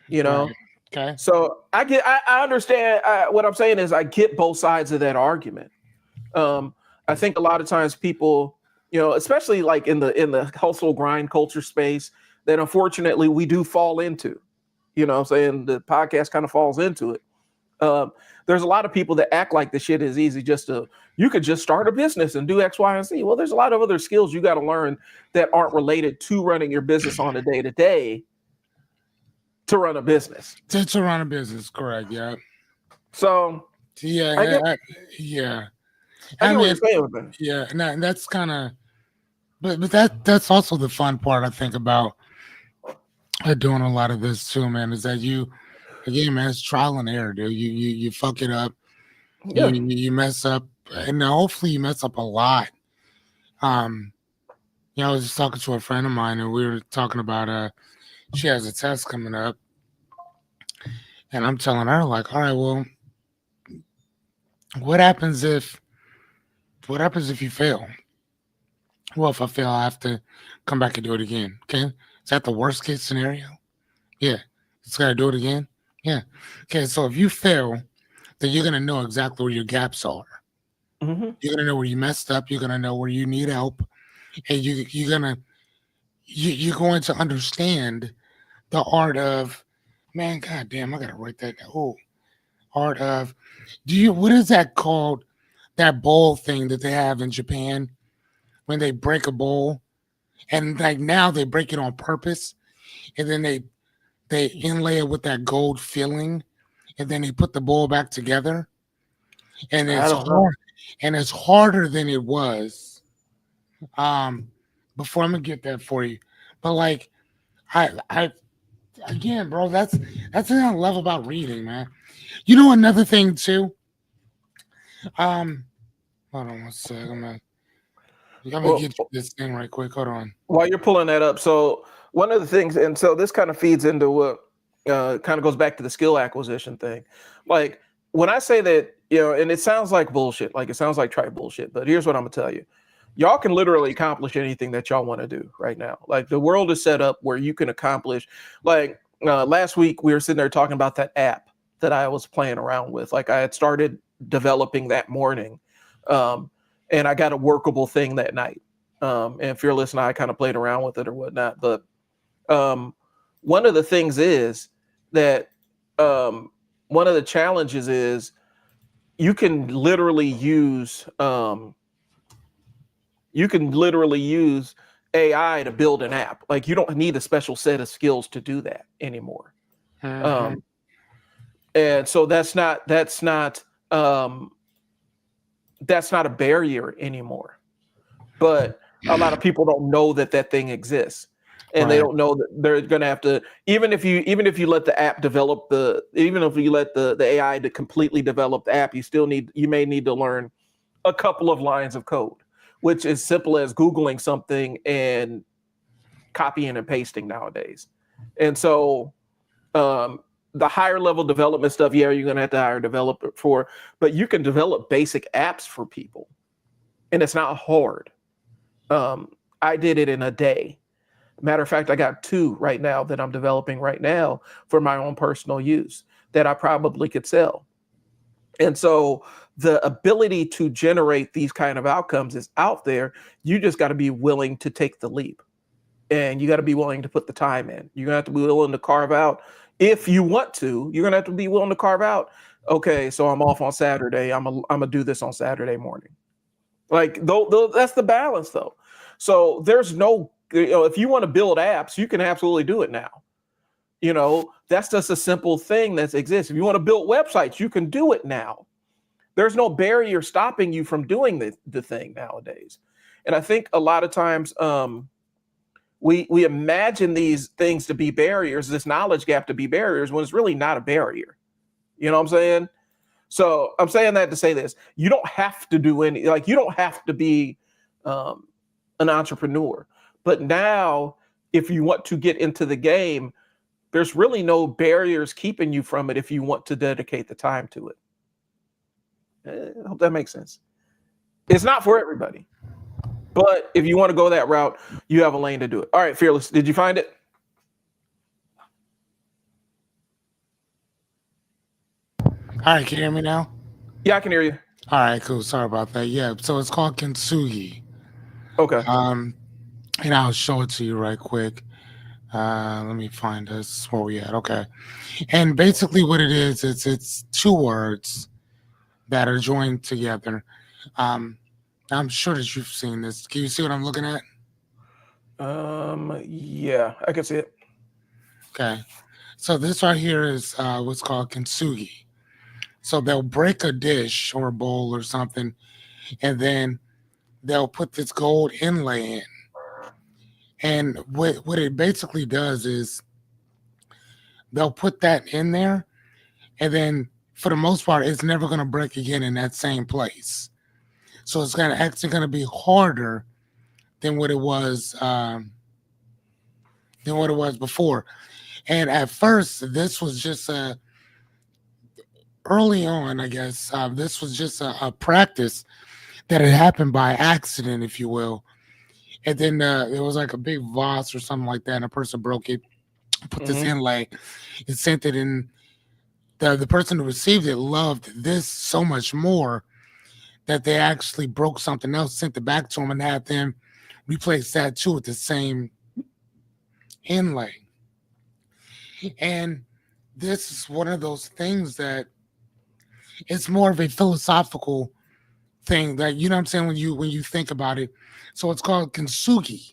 you Right. know? Okay. So I understand. What I'm saying is, I get both sides of that argument. I think a lot of times people, especially like in the household grind culture space, that unfortunately we do fall into. You know, what I'm saying the podcast kind of falls into it. Um, there's a lot of people that act like the shit is easy. You could just start a business and do X, Y, and Z. Well, there's a lot of other skills you got to learn that aren't related to running your business on a day to day to run a business. To run a business, correct? Yeah. So Yeah. I get Yeah. I I get what you're mean, saying with that. yeah, and that's kind of, but that's also the fun part I think about doing a lot of this too, man. Is that you again, man? It's trial and error, dude. You fuck it up, Yeah. you mess up, and hopefully you mess up a lot. Um, I was just talking to a friend of mine, and we were talking about she has a test coming up, and I'm telling her like, all right, well, what happens if you fail? Well, if I fail, I have to come back and do it again. Okay, is that the worst case scenario? Yeah. It's got to do it again. Yeah. Okay. So if you fail, then you're gonna know exactly where your gaps are. Hmm. You're gonna know where you messed up. You're gonna know where you need help, and you're going to understand the art of, man. God damn, I gotta write that down. Oh, art of. What is that called? That bowl thing that they have in Japan when they break a bowl, and like now they break it on purpose, and then they inlay it with that gold filling, and then they put the bowl back together, and I it's don't know. hard, and it's harder than it was. Um, before I'm gonna get that for you, but like I again, bro, that's what I love about reading, man. You know another thing too. Um, hold on one sec. I'm gonna Well, get you this thing right quick. Hold on. while you're pulling that up, so one of the things, and so this kind of feeds into what kind of goes back to the skill acquisition thing. Like when I say that, and it sounds like bullshit, like it sounds like trite bullshit, but here's what I'm gonna tell you. Y'all can literally accomplish anything that y'all want to do right now. Like the world is set up where you can accomplish, like last week we were sitting there talking about that app that I was playing around with. Like I had started developing that morning. Um, and I got a workable thing that night. And Fearless and I kind of played around with it or whatnot. But um, one of the things is that one of the challenges is you can literally use AI to build an app. Like you don't need a special set of skills to do that anymore. Mm-hmm. Um, and so um, that's not a barrier anymore. But a lot of people don't know that that thing exists, and they Right. don't know that they're going to have to, even if you let the app develop the even if you let the AI to completely develop the app, you may need to learn a couple of lines of code, which is simple as googling something and copying and pasting nowadays. And so um the higher level development stuff, yeah, you're going to have to hire a developer for, but you can develop basic apps for people, and it's not hard. um, I did it in a day. Matter of fact, I got two right now that I'm developing right now for my own personal use that I probably could sell. And so the ability to generate these kind of outcomes is out there. You just got to be willing to take the leap, and you got to be willing to put the time in. You're gonna have to be willing to carve out, if you want to. You're gonna have to be willing to carve out. Okay, so I'm off on Saturday. I'm gonna do this on Saturday morning. Like though that's the balance though. So there's no, if you want to build apps, you can absolutely do it now. That's just a simple thing that exists. If you want to build websites, you can do it now. There's no barrier stopping you from doing the thing nowadays. And I think a lot of times we imagine these things to be barriers, this knowledge gap to be barriers, when it's really not a barrier. You know what I'm saying? So I'm saying that to say this: you don't have to do any, like you don't have to be um, an entrepreneur. But now, if you want to get into the game, there's really no barriers keeping you from it if you want to dedicate the time to it. I hope that makes sense. It's not for everybody, but if you want to go that route, you have a lane to do it. All right, Fearless, did you find it? All right, can you hear me now? Yeah, I can hear you. All right, cool. Sorry about that. Yeah, so it's called kintsugi. Okay. Um, and I'll show it to you right quick. Let me find this where we at. Okay, and basically what it is, it's two words that are joined together. Um, I'm sure that you've seen this. Can you see what I'm looking at? Yeah, I can see it. Okay, so this right here is what's called kintsugi. So they'll break a dish or a bowl or something, and then they'll put this gold inlay in. And what it basically does is they'll put that in there, and then for the most part, it's never going to break again in that same place. So it's gonna actually going to be harder than what it was before. And at first, this was just a early on, I guess. This was just a practice that had happened by accident, if you will. And then it was like a big vase or something like that, and a person broke it, put this Hmm. inlay, and sent it in. The person who received it loved this so much more that they actually broke something else, sent it back to them, and had them replace that too with the same inlay. And this is one of those things that it's more of a philosophical thing that, you know what I'm saying, when you think about it. So it's called kintsugi.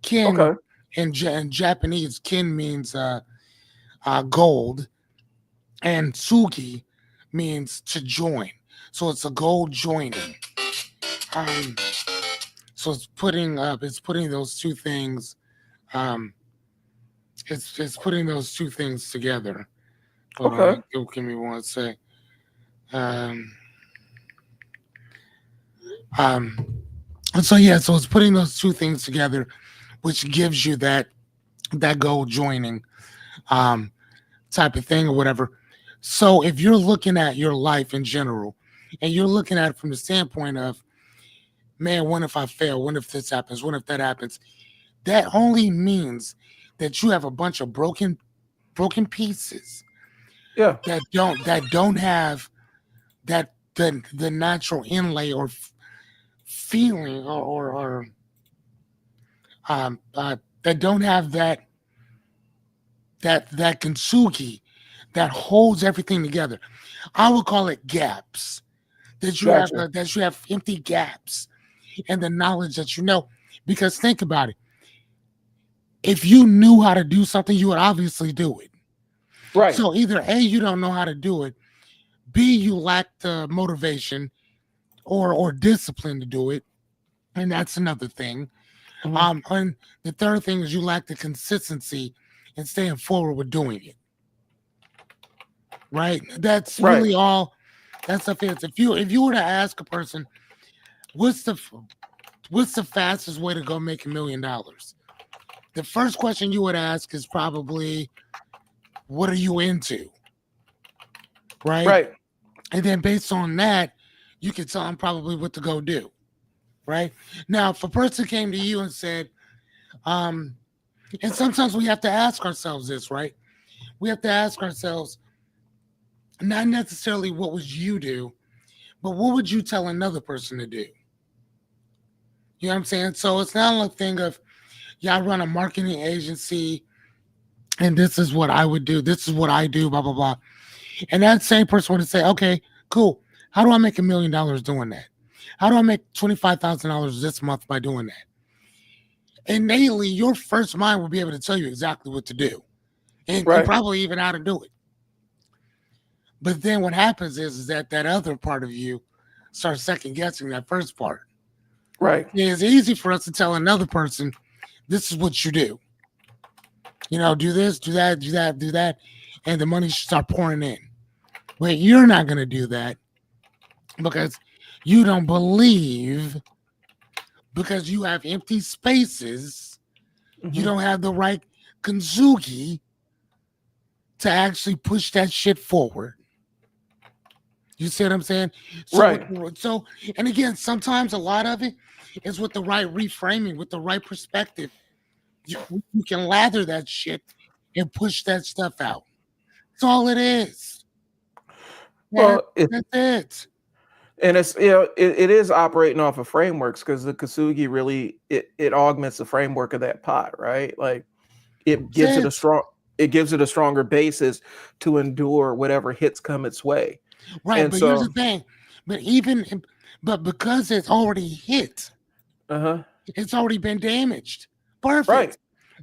Kin Okay. in Japanese, kin means gold, and tsugi means to join. So it's a gold joining. Um, so it's putting those two things. Um, it's putting those two things together. Hold Okay. on, give me one sec. Um, Um, and so yeah, so it's putting those two things together, which gives you that goal joining um, type of thing or whatever. So if you're looking at your life in general, and you're looking at it from the standpoint of, man, what if I fail? What if this happens? What if that happens? That only means that you have a bunch of broken pieces Yeah. that don't have the natural inlay or feeling or that don't have that kintsugi that holds everything together. I would call it gaps. Gotcha. That you have empty gaps in the knowledge that you know. Because think about it. If you knew how to do something, you would obviously do it. Right. So either A, you don't know how to do it, B, you lack the motivation or discipline to do it. And that's another thing. Hmm. And the third thing is you lack the consistency in staying forward with doing it. Right? That's Right. really all that stuff is. If you were to ask a person, what's the what's the fastest way to go make $1 million? The first question you would ask is probably, what are you into? Right? Right. And then based on that, you can tell them probably what to go do. Right? Now, if a person came to you and said, um, and sometimes we have to ask ourselves this, right? We have to ask ourselves, not necessarily what would you do, but what would you tell another person to do? You know what I'm saying? So it's not a thing of, yeah, I run a marketing agency and this is what I would do. This is what I do, blah, blah, blah. And that same person would say, okay, cool. How do I make $1 million doing that? How do I make $25,000 this month by doing that? Innately, your first mind will be able to tell you exactly what to do and Right. probably even how to do it. But then what happens is that other part of you starts second guessing that first part. Right. It's easy for us to tell another person, this is what you do. Do this, do that, do that, do that, and the money should start pouring in. But you're not going to do that because you don't believe, because you have empty spaces. You Hmm. don't have the right konzugi to actually push that shit forward. You see what I'm saying? So, Right. so, and again, sometimes a lot of it is with the right reframing, with the right perspective. You can lather that shit and push that stuff out. That's all it is. Yeah, Well, it that's it. and it's it is operating off of frameworks because the kasugi really it augments the framework of that pot, right? Like it gives it a That's it. strong it gives it a stronger basis to endure whatever hits come its way. Right, And but here's the so, thing. But even but because it's already hit, uh-huh. it's already been damaged. Right. Perfect.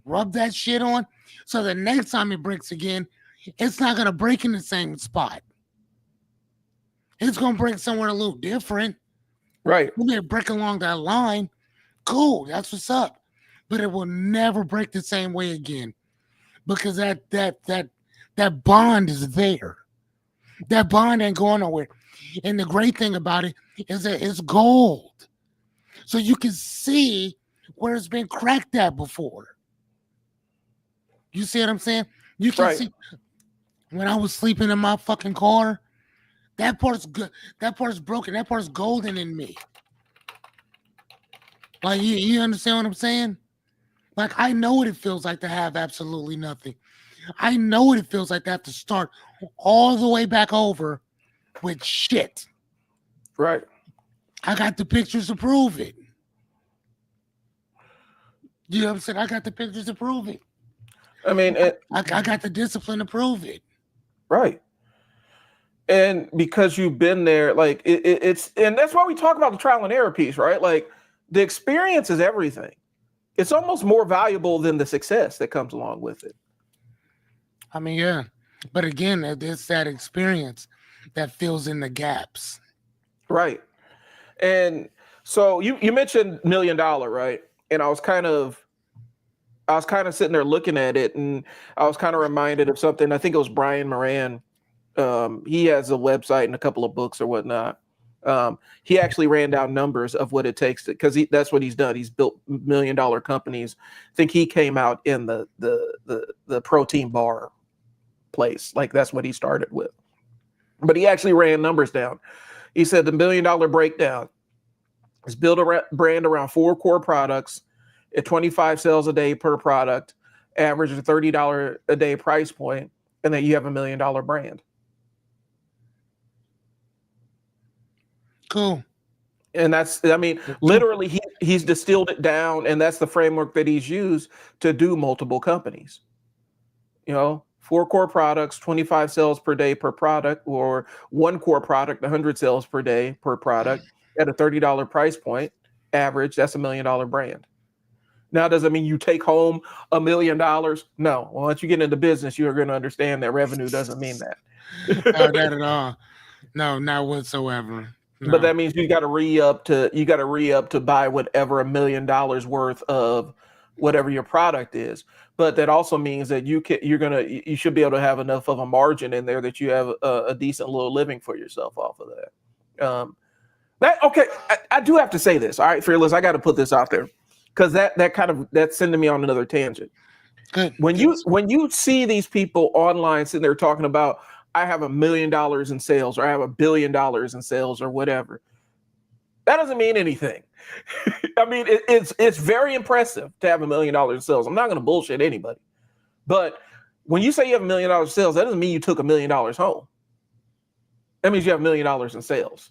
Rub that shit on. So the next time it breaks again, it's not gonna break in the same spot. It's gonna break somewhere a little different. Right. Maybe break along that line. Cool, that's what's up. But it will never break the same way again because that bond is there. That bond ain't going nowhere. And the great thing about it is that it's gold. So you can see where it's been cracked at before. You see what I'm saying? You can Right. see when I was sleeping in my fucking car, that part's good. That part's broken. That part's golden in me. Like you understand what I'm saying? Like I know what it feels like to have absolutely nothing. I know what it feels like to have to start all the way back over with shit. Right. I got the pictures to prove it. You know what I'm saying? I got the pictures to prove it. I mean, I got the discipline to prove it. right. And because you've been there, like it's and that's why we talk about the trial and error piece, right? Like the experience is everything. It's almost more valuable than the success that comes along with it. I mean, yeah. But again, it's that experience that fills in the gaps. Right. And so you mentioned $1 million, right? And I was kind of sitting there looking at it, and I was kind of reminded of something. I think it was Brian Moran. He has a website and a couple of books or whatnot. He actually ran down numbers of what it takes to, because that's what he's done. He's built $1 million companies. I think he came out in the protein bar place. Like that's what he started with. But he actually ran numbers down. He said the $1 million breakdown is build a brand around 4 core products at 25 sales a day per product, average a $30 a day price point, and then you have $1 million brand. Cool. And that's, I mean, literally he's distilled it down, and that's the framework that he's used to do multiple companies. 4 core products, 25 sales per day per product, or 1 core product, 100 sales per day per product at a $30 price point, average, that's $1 million brand. Now, does it mean you take home $1 million? No. Once you get into business, you're going to understand that revenue doesn't mean that. Not that at all. No, not whatsoever. No. But that means you got to re-up to buy whatever $1 million worth of whatever your product is. But that also means that you should be able to have enough of a margin in there that you have a decent little living for yourself off of that. I do have to say this. All right, Fearless, I got to put this out there, because that's sending me on another tangent. Good. When you see these people online sitting there talking about, I have $1 million in sales, or I have $1 billion in sales, or whatever, that doesn't mean anything. I mean, it's very impressive to have $1 million in sales. I'm not going to bullshit anybody, but when you say you have $1 million in sales, that doesn't mean you took $1 million home. That means you have $1 million in sales.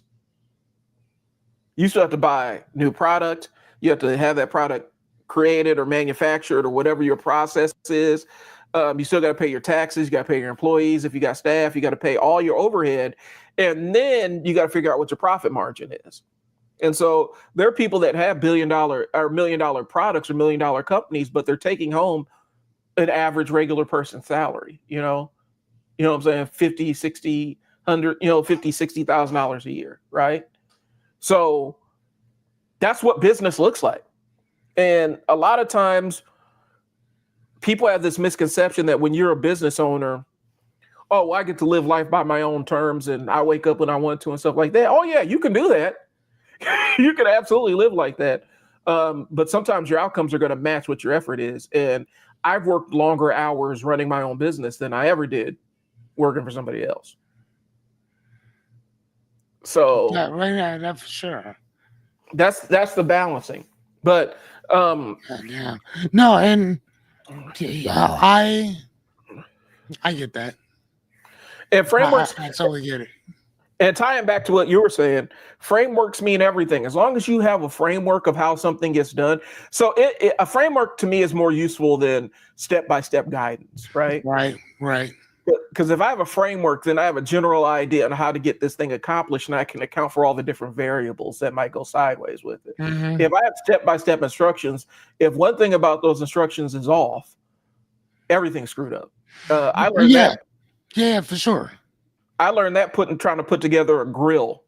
You still have to buy new product. You have to have that product created or manufactured, or whatever your process is. You still got to pay your taxes. You got to pay your employees. If you got staff, you got to pay all your overhead. And then you got to figure out what your profit margin is. And so there are people that have $1 billion or $1 million products or $1 million companies, but they're taking home an average regular person salary, you know what I'm saying? 50, 60, 100, $50, $60,000 a year. Right. So that's what business looks like. And a lot of times people have this misconception that when you're a business owner, oh, well, I get to live life by my own terms and I wake up when I want to and stuff like that. Oh yeah, you can do that. You can absolutely live like that. But sometimes your outcomes are going to match what your effort is. And I've worked longer hours running my own business than I ever did working for somebody else. So yeah, that's for sure. That's the balancing. But yeah. No, and I get that. And frameworks, I totally get it. And tying back to what you were saying, frameworks mean everything. As long as you have a framework of how something gets done. So a framework to me is more useful than step-by-step guidance, right? Right. Because if I have a framework, then I have a general idea on how to get this thing accomplished, and I can account for all the different variables that might go sideways with it. Mm-hmm. If I have step-by-step instructions, if one thing about those instructions is off, everything's screwed up. I learned that. Yeah, for sure. I learned that trying to put together a grill,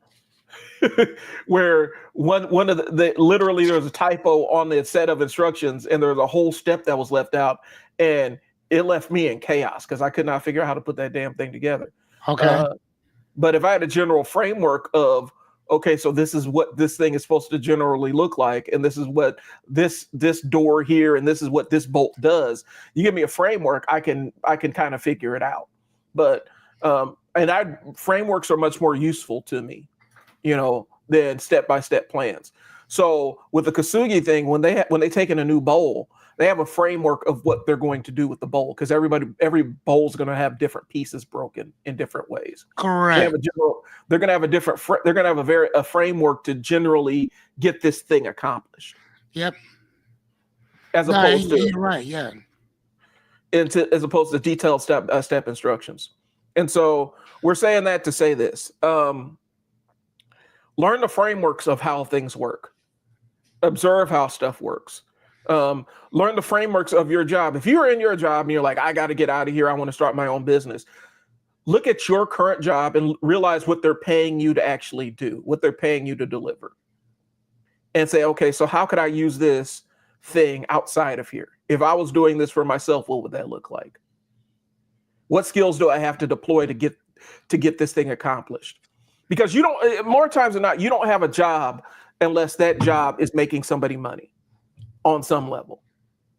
where one of the literally there was a typo on the set of instructions, and there was a whole step that was left out, and it left me in chaos because I could not figure out how to put that damn thing together. Okay. But if I had a general framework of, okay, so this is what this thing is supposed to generally look like, and this is what this door here, and this is what this bolt does. You give me a framework, I can kind of figure it out. But frameworks are much more useful to me, than step-by-step plans. So with the Kasugi thing, when they take in a new bowl, they have a framework of what they're going to do with the bowl, because every bowl is going to have different pieces broken in different ways. Correct. They're going to have a framework to generally get this thing accomplished. Yep. As opposed to you're right. Yeah. As opposed to detailed step instructions. And so we're saying that to say this: learn the frameworks of how things work. Observe how stuff works. Learn the frameworks of your job. If you're in your job and you're like, I got to get out of here, I want to start my own business. Look at your current job and realize what they're paying you to actually do, what they're paying you to deliver. And say, okay, so how could I use this thing outside of here? If I was doing this for myself, what would that look like? What skills do I have to deploy to get this thing accomplished? because you don't, more times than not, you don't have a job unless that job is making somebody money on some level,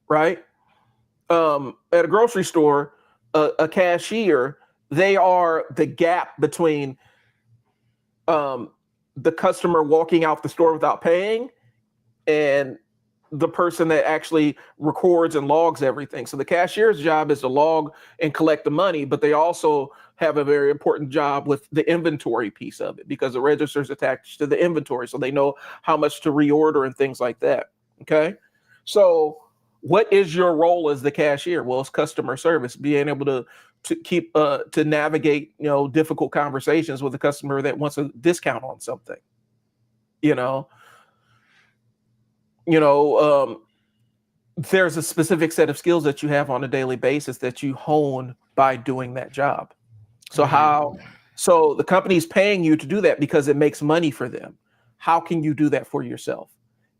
right? At a grocery store, a cashier, they are the gap between um, the customer walking out the store without paying and the person that actually records and logs everything. So the cashier's job is to log and collect the money, but they also have a very important job with the inventory piece of it because the register is attached to the inventory. So they know how much to reorder and things like that. Okay. So what is your role as the cashier? Well, it's customer service, being able to keep to navigate, difficult conversations with a customer that wants a discount on something. You know, you know, there's a specific set of skills that you have on a daily basis that you hone by doing that job. So how so the company's paying you to do that because it makes money for them. How can you do that for yourself?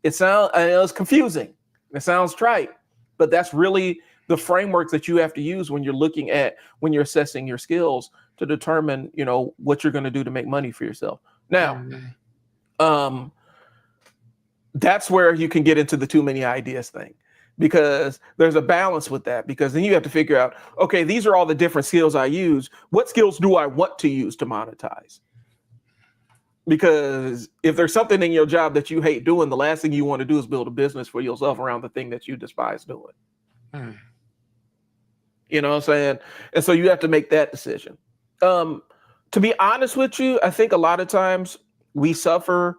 I know it's confusing. It sounds trite, but that's really the framework that you have to use when you're assessing your skills to determine, what you're going to do to make money for yourself. Now, um, that's where you can get into the too many ideas thing because there's a balance with that because then you have to figure out, okay, these are all the different skills I use. What skills do I want to use to monetize? Because if there's something in your job that you hate doing, the last thing you want to do is build a business for yourself around the thing that you despise doing. You know what I'm saying? And so you have to make that decision. To be honest with you, I think a lot of times we suffer,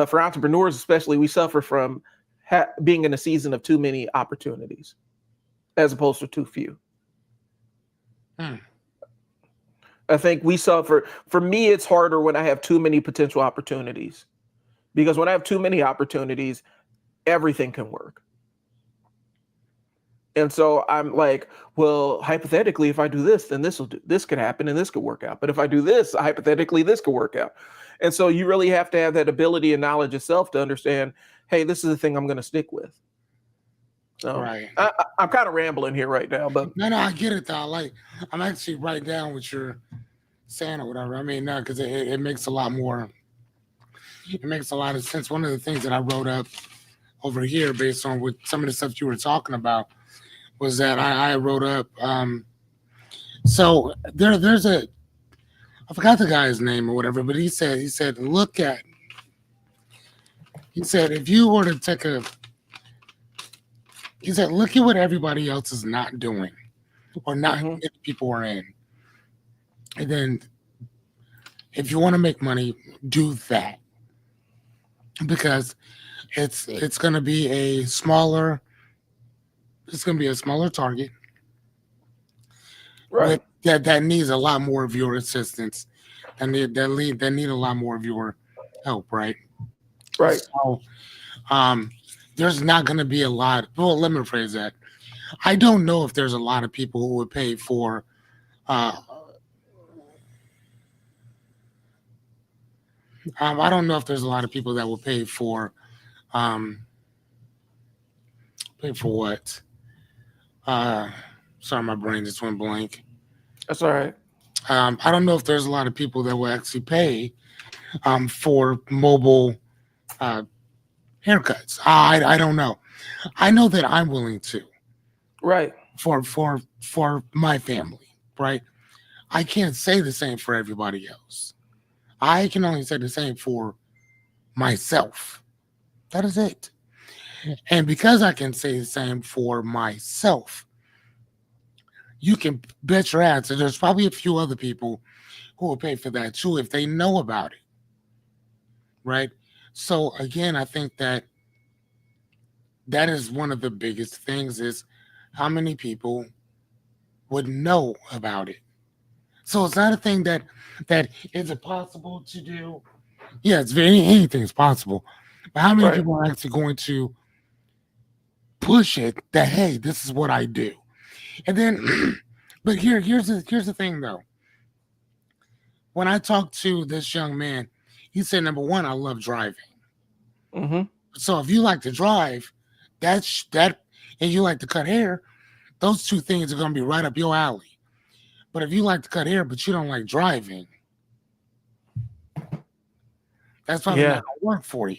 for entrepreneurs especially, we suffer from being in a season of too many opportunities as opposed to too few. I think we suffer. For me, it's harder when I have too many potential opportunities because when I have too many opportunities, everything can work. And so I'm like, well, hypothetically, if I do this, then this could happen and this could work out. But if I do this, hypothetically, this could work out. And so you really have to have that ability and knowledge itself to understand, hey, this is the thing I'm going to stick with. So Right. I'm kind of rambling here right now, but No, I get it though. I'm actually writing down what you're saying or whatever. I mean, no, because it makes a lot more. It makes a lot of sense. One of the things that I wrote up over here, based on what some of the stuff you were talking about, was that I wrote up. So there's I forgot the guy's name or whatever, but he said he said if you were to take a he said look at what everybody else is not doing or not many people are in, and then if you want to make money, do that because it's going to be a smaller target. right. That needs a lot more of your assistance and that need a lot more of your help, right? Right. So there's not going to be a lot. Well, let me rephrase that. I don't know if there's a lot of people who would pay for. I don't know if there's a lot of people that will pay for. Pay for what? Sorry, my brain just went blank. That's all right. I don't know if there's a lot of people that will actually pay for mobile haircuts. I don't know. I know that I'm willing to. Right. For my family, right? I can't say the same for everybody else. I can only say the same for myself. That is it. And because I can say the same for myself, you can bet your ass that there's probably a few other people who will pay for that too if they know about it. Right? So again, I think that is one of the biggest things is how many people would know about it. So it's not a thing that is it possible to do. Yeah, it's anything's possible. But how many people are actually going to push it that hey, this is what I do? And then but here's the thing though. When I talked to this young man, he said number one, I love driving. So if you like to drive, and you like to cut hair, those two things are going to be right up your alley. But if you like to cut hair, but you don't like driving, That's probably not Yeah. gonna work for you.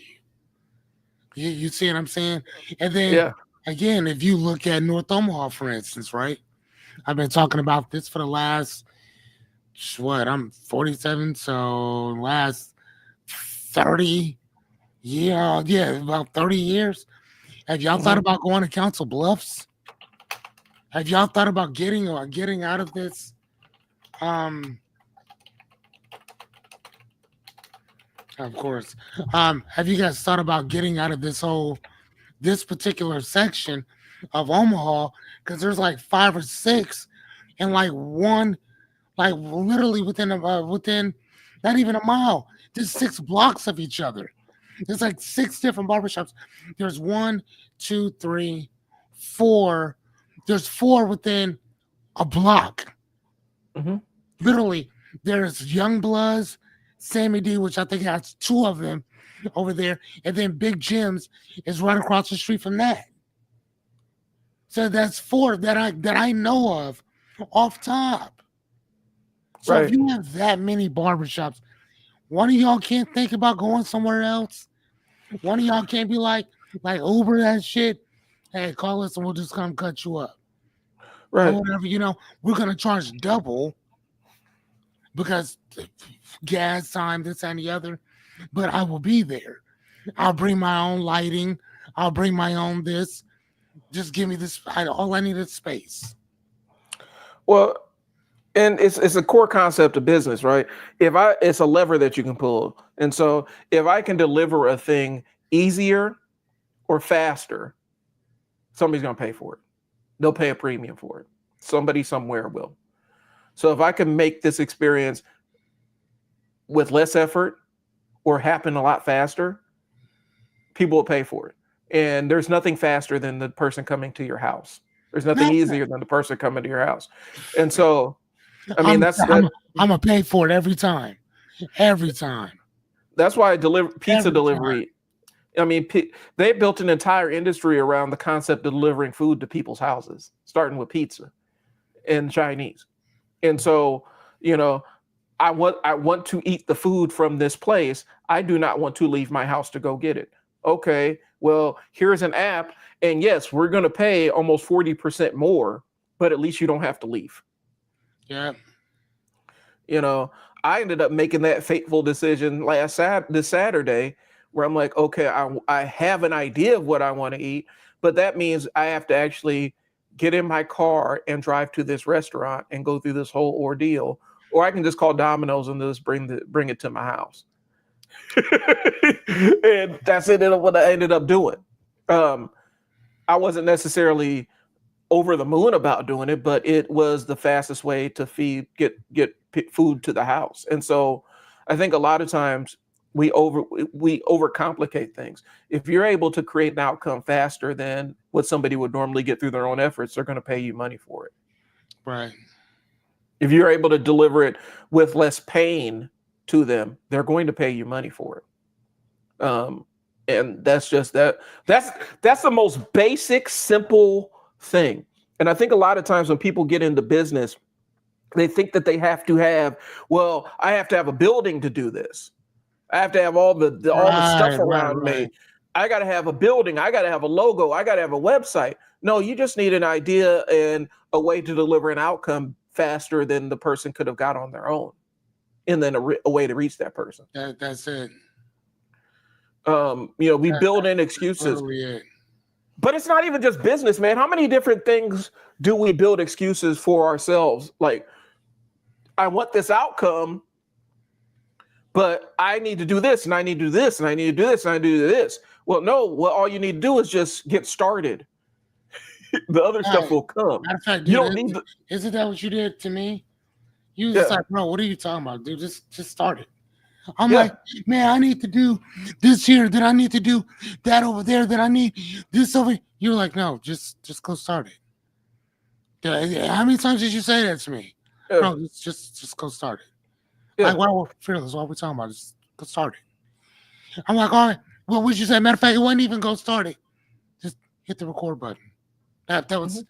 You see what I'm saying? And then Yeah. again, if you look at North Omaha, for instance, right? I've been talking about this for the last what? I'm 47, so last 30 yeah, about 30 years. Have y'all thought Hmm. about going to Council Bluffs? Have y'all thought about getting out of this? Um, of course. Have you guys thought about getting out of this particular section of Omaha? Because there's like 5 or 6, and like one, like literally within not even a mile. There's 6 blocks of each other. There's like 6 different barbershops. There's one, two, three, four. There's 4 within a block. Hmm. Literally, there's Young Bloods, Sammy D, which I think has 2 of them over there, and then Big Jim's is right across the street from that. So that's 4 that I know of off top. So if Right. you have that many barbershops, one of y'all can't think about going somewhere else. One of y'all can't be like Uber that shit. Hey, call us and we'll just come cut you up or Right. whatever. We're gonna charge double because gas time, this and the other. But I will be there. I'll bring my own lighting. I'll bring my own this. Just give me this. All I need is space. Well, and it's a core concept of business, right? It's a lever that you can pull. And so if I can deliver a thing easier or faster, somebody's going to pay for it. They'll pay a premium for it. Somebody somewhere will. So if I can make this experience with less effort or happen a lot faster, people will pay for it. And there's nothing faster than the person coming to your house. There's nothing Nothing. easier than the person coming to your house. And so, I mean, I'm that's I'm that. I'm gonna pay for it every time. Every time. That's why pizza Every time. delivery. I mean, they built an entire industry around the concept of delivering food to people's houses, starting with pizza and Chinese. And so, you know, I want to eat the food from this place. I do not want to leave my house to go get it. Okay, well, here's an app, and yes, we're going to pay almost 40% more, but at least you don't have to leave. Yeah. You know, I ended up making that fateful decision this Saturday, where I'm like, okay, I have an idea of what I want to eat, but that means I have to actually get in my car and drive to this restaurant and go through this whole ordeal, or I can just call Domino's and just bring it to my house. And that's what I ended up doing. Um, I wasn't necessarily over the moon about doing it, but it was the fastest way to get food to the house. And so I think a lot of times we overcomplicate things. If you're able to create an outcome faster than what somebody would normally get through their own efforts, they're going to pay you money for it. Right. If you're able to deliver it with less pain to them, they're going to pay you money for it. And that's just that. That's the most basic, simple thing. And I think a lot of times when people get into business, they think that they have to have, well, I have to have a building to do this. I have to have all the Right. stuff Right. around Right. me. I got to have a building. I got to have a logo. I got to have a website. No, you just need an idea and a way to deliver an outcome faster than the person could have got on their own, and then a way to reach that person. That's it. We build in That's excuses, literally it. but it's not even just business, man. How many different things do we build excuses for ourselves? Like, I want this outcome, but I need to do this, and I need to do this, and I need to do this, and I need to do this. Well, no, all you need to do is just get started. The other stuff Right. will come. Matter of fact, You dude, don't need to. isn't that what you did to me? You was just Yeah, like, bro, what are you talking about, dude? Just start it. I'm like, yeah. man, I need to do this here, then I need to do that over there, then I need this over. You're like, no, just go start it. How many times did you say that to me? Yeah, Bro, just go start it. yeah. Like, why we're fearless, what are we talking about? Just go start it. I'm like, all right, what would you say? Matter of fact, it wasn't even go start it. Just hit the record button. That Mhm. was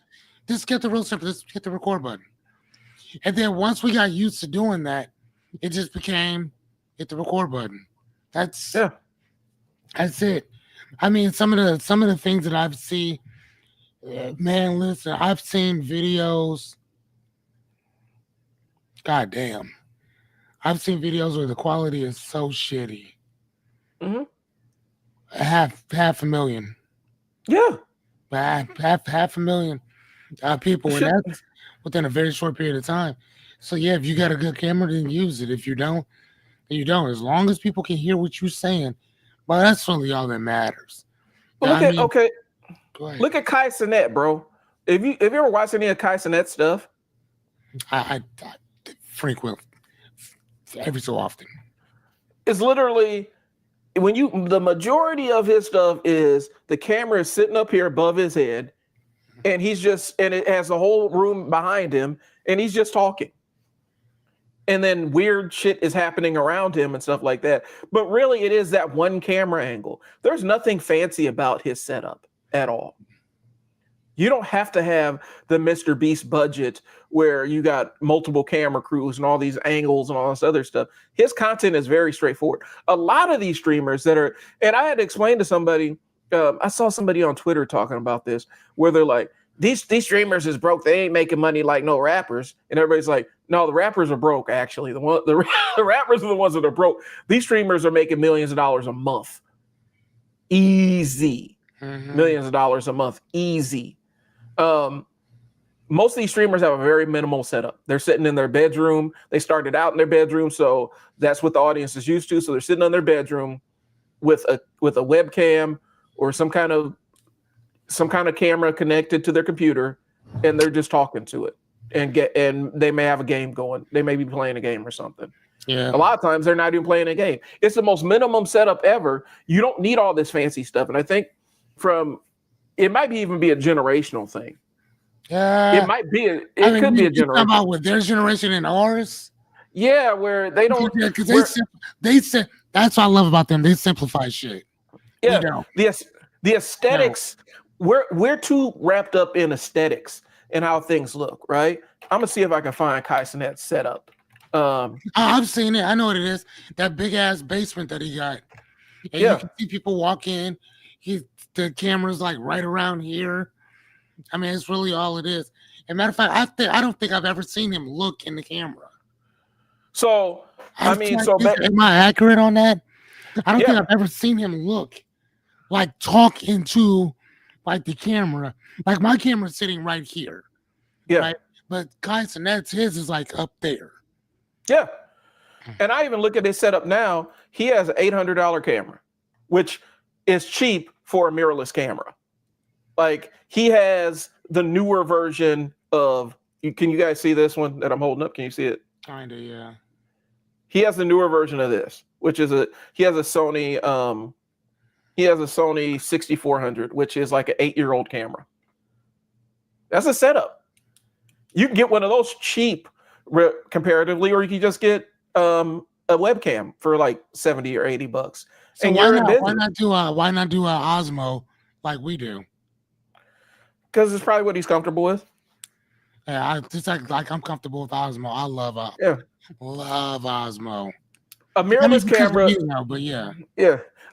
just get the real simple, just hit the record button. And then once we got used to doing that, it just became hit the record button. That's Yeah. that's it. I mean, some of the things that I've seen, man. Listen, I've seen videos. God damn, I've seen videos where the quality is so shitty. Hmm. Half a million, Yeah. half a million people, and Shit. that's within a very short period of time. So yeah, if you got a good camera, then use it. If you don't, then you don't. As long as people can hear what you're saying, well, that's really all that matters. Well, I look at mean, okay. go ahead. Look at Kai Cenat, bro. If you ever watched any of Kai Cenat stuff, I frequent every so often. it's literally when you the majority of his stuff is the camera is sitting up here above his head, and it has the whole room behind him, and he's just talking. And then weird shit is happening around him and stuff like that. But really, it is that one camera angle. There's nothing fancy about his setup at all. You don't have to have the Mr. Beast budget where you got multiple camera crews and all these angles and all this other stuff. His content is very straightforward. A lot of these streamers that are, and I had to explain to somebody, I saw somebody on Twitter talking about this, where they're like, these streamers is broke. They ain't making money like no rappers. And everybody's like, no, the rappers are broke, actually. The rappers are the ones that are broke. These streamers are making millions of dollars a month. Easy. Mm-hmm. Millions of dollars a month. Easy. Most of these streamers have a very minimal setup. They're sitting in their bedroom. They started out in their bedroom, so that's what the audience is used to. So they're sitting in their bedroom with a webcam or some kind of camera connected to their computer, and they're just talking to it and they may have a game going. They may be playing a game or something. Yeah. A lot of times they're not even playing a game. It's the most minimum setup ever. You don't need all this fancy stuff. And I think it might even be a generational thing. Yeah. It might be. It I mean, could be a you talking generation. about with their generation and ours? Yeah, where they don't. Yeah, because where- they said that's what I love about them. They simplify shit. yeah, We don't. the aesthetics. We're too wrapped up in aesthetics and how things look. Right. I'm gonna see if I can find Kai Cenat's setup. I've seen it. I know what it is. That big ass basement that he got. And Yeah. you can see people walk in. The camera's like right around here. I mean, it's really all it is. As a matter of fact, I don't think I've ever seen him look in the camera. So I mean, am I accurate on that? I don't Yeah. think I've ever seen him look like talk into like the camera. Like my camera's sitting right here. yeah, Right? But guys, and that's his is like up there. yeah. And I even look at his setup now. He has an $800 camera, which is cheap for a mirrorless camera. Like he has the newer version of. Can you guys see this one that I'm holding up? Can you see it? Kinda, yeah. He has the newer version of this, which is he has a Sony 6400, which is like an 8-year-old camera. That's a setup. You can get one of those cheap comparatively, or you can just get a webcam for like $70 or $80. So and why not do a Osmo like we do? Because it's probably what he's comfortable with. Yeah, just like I'm comfortable with Osmo. I love love Osmo. A mirrorless camera, but yeah.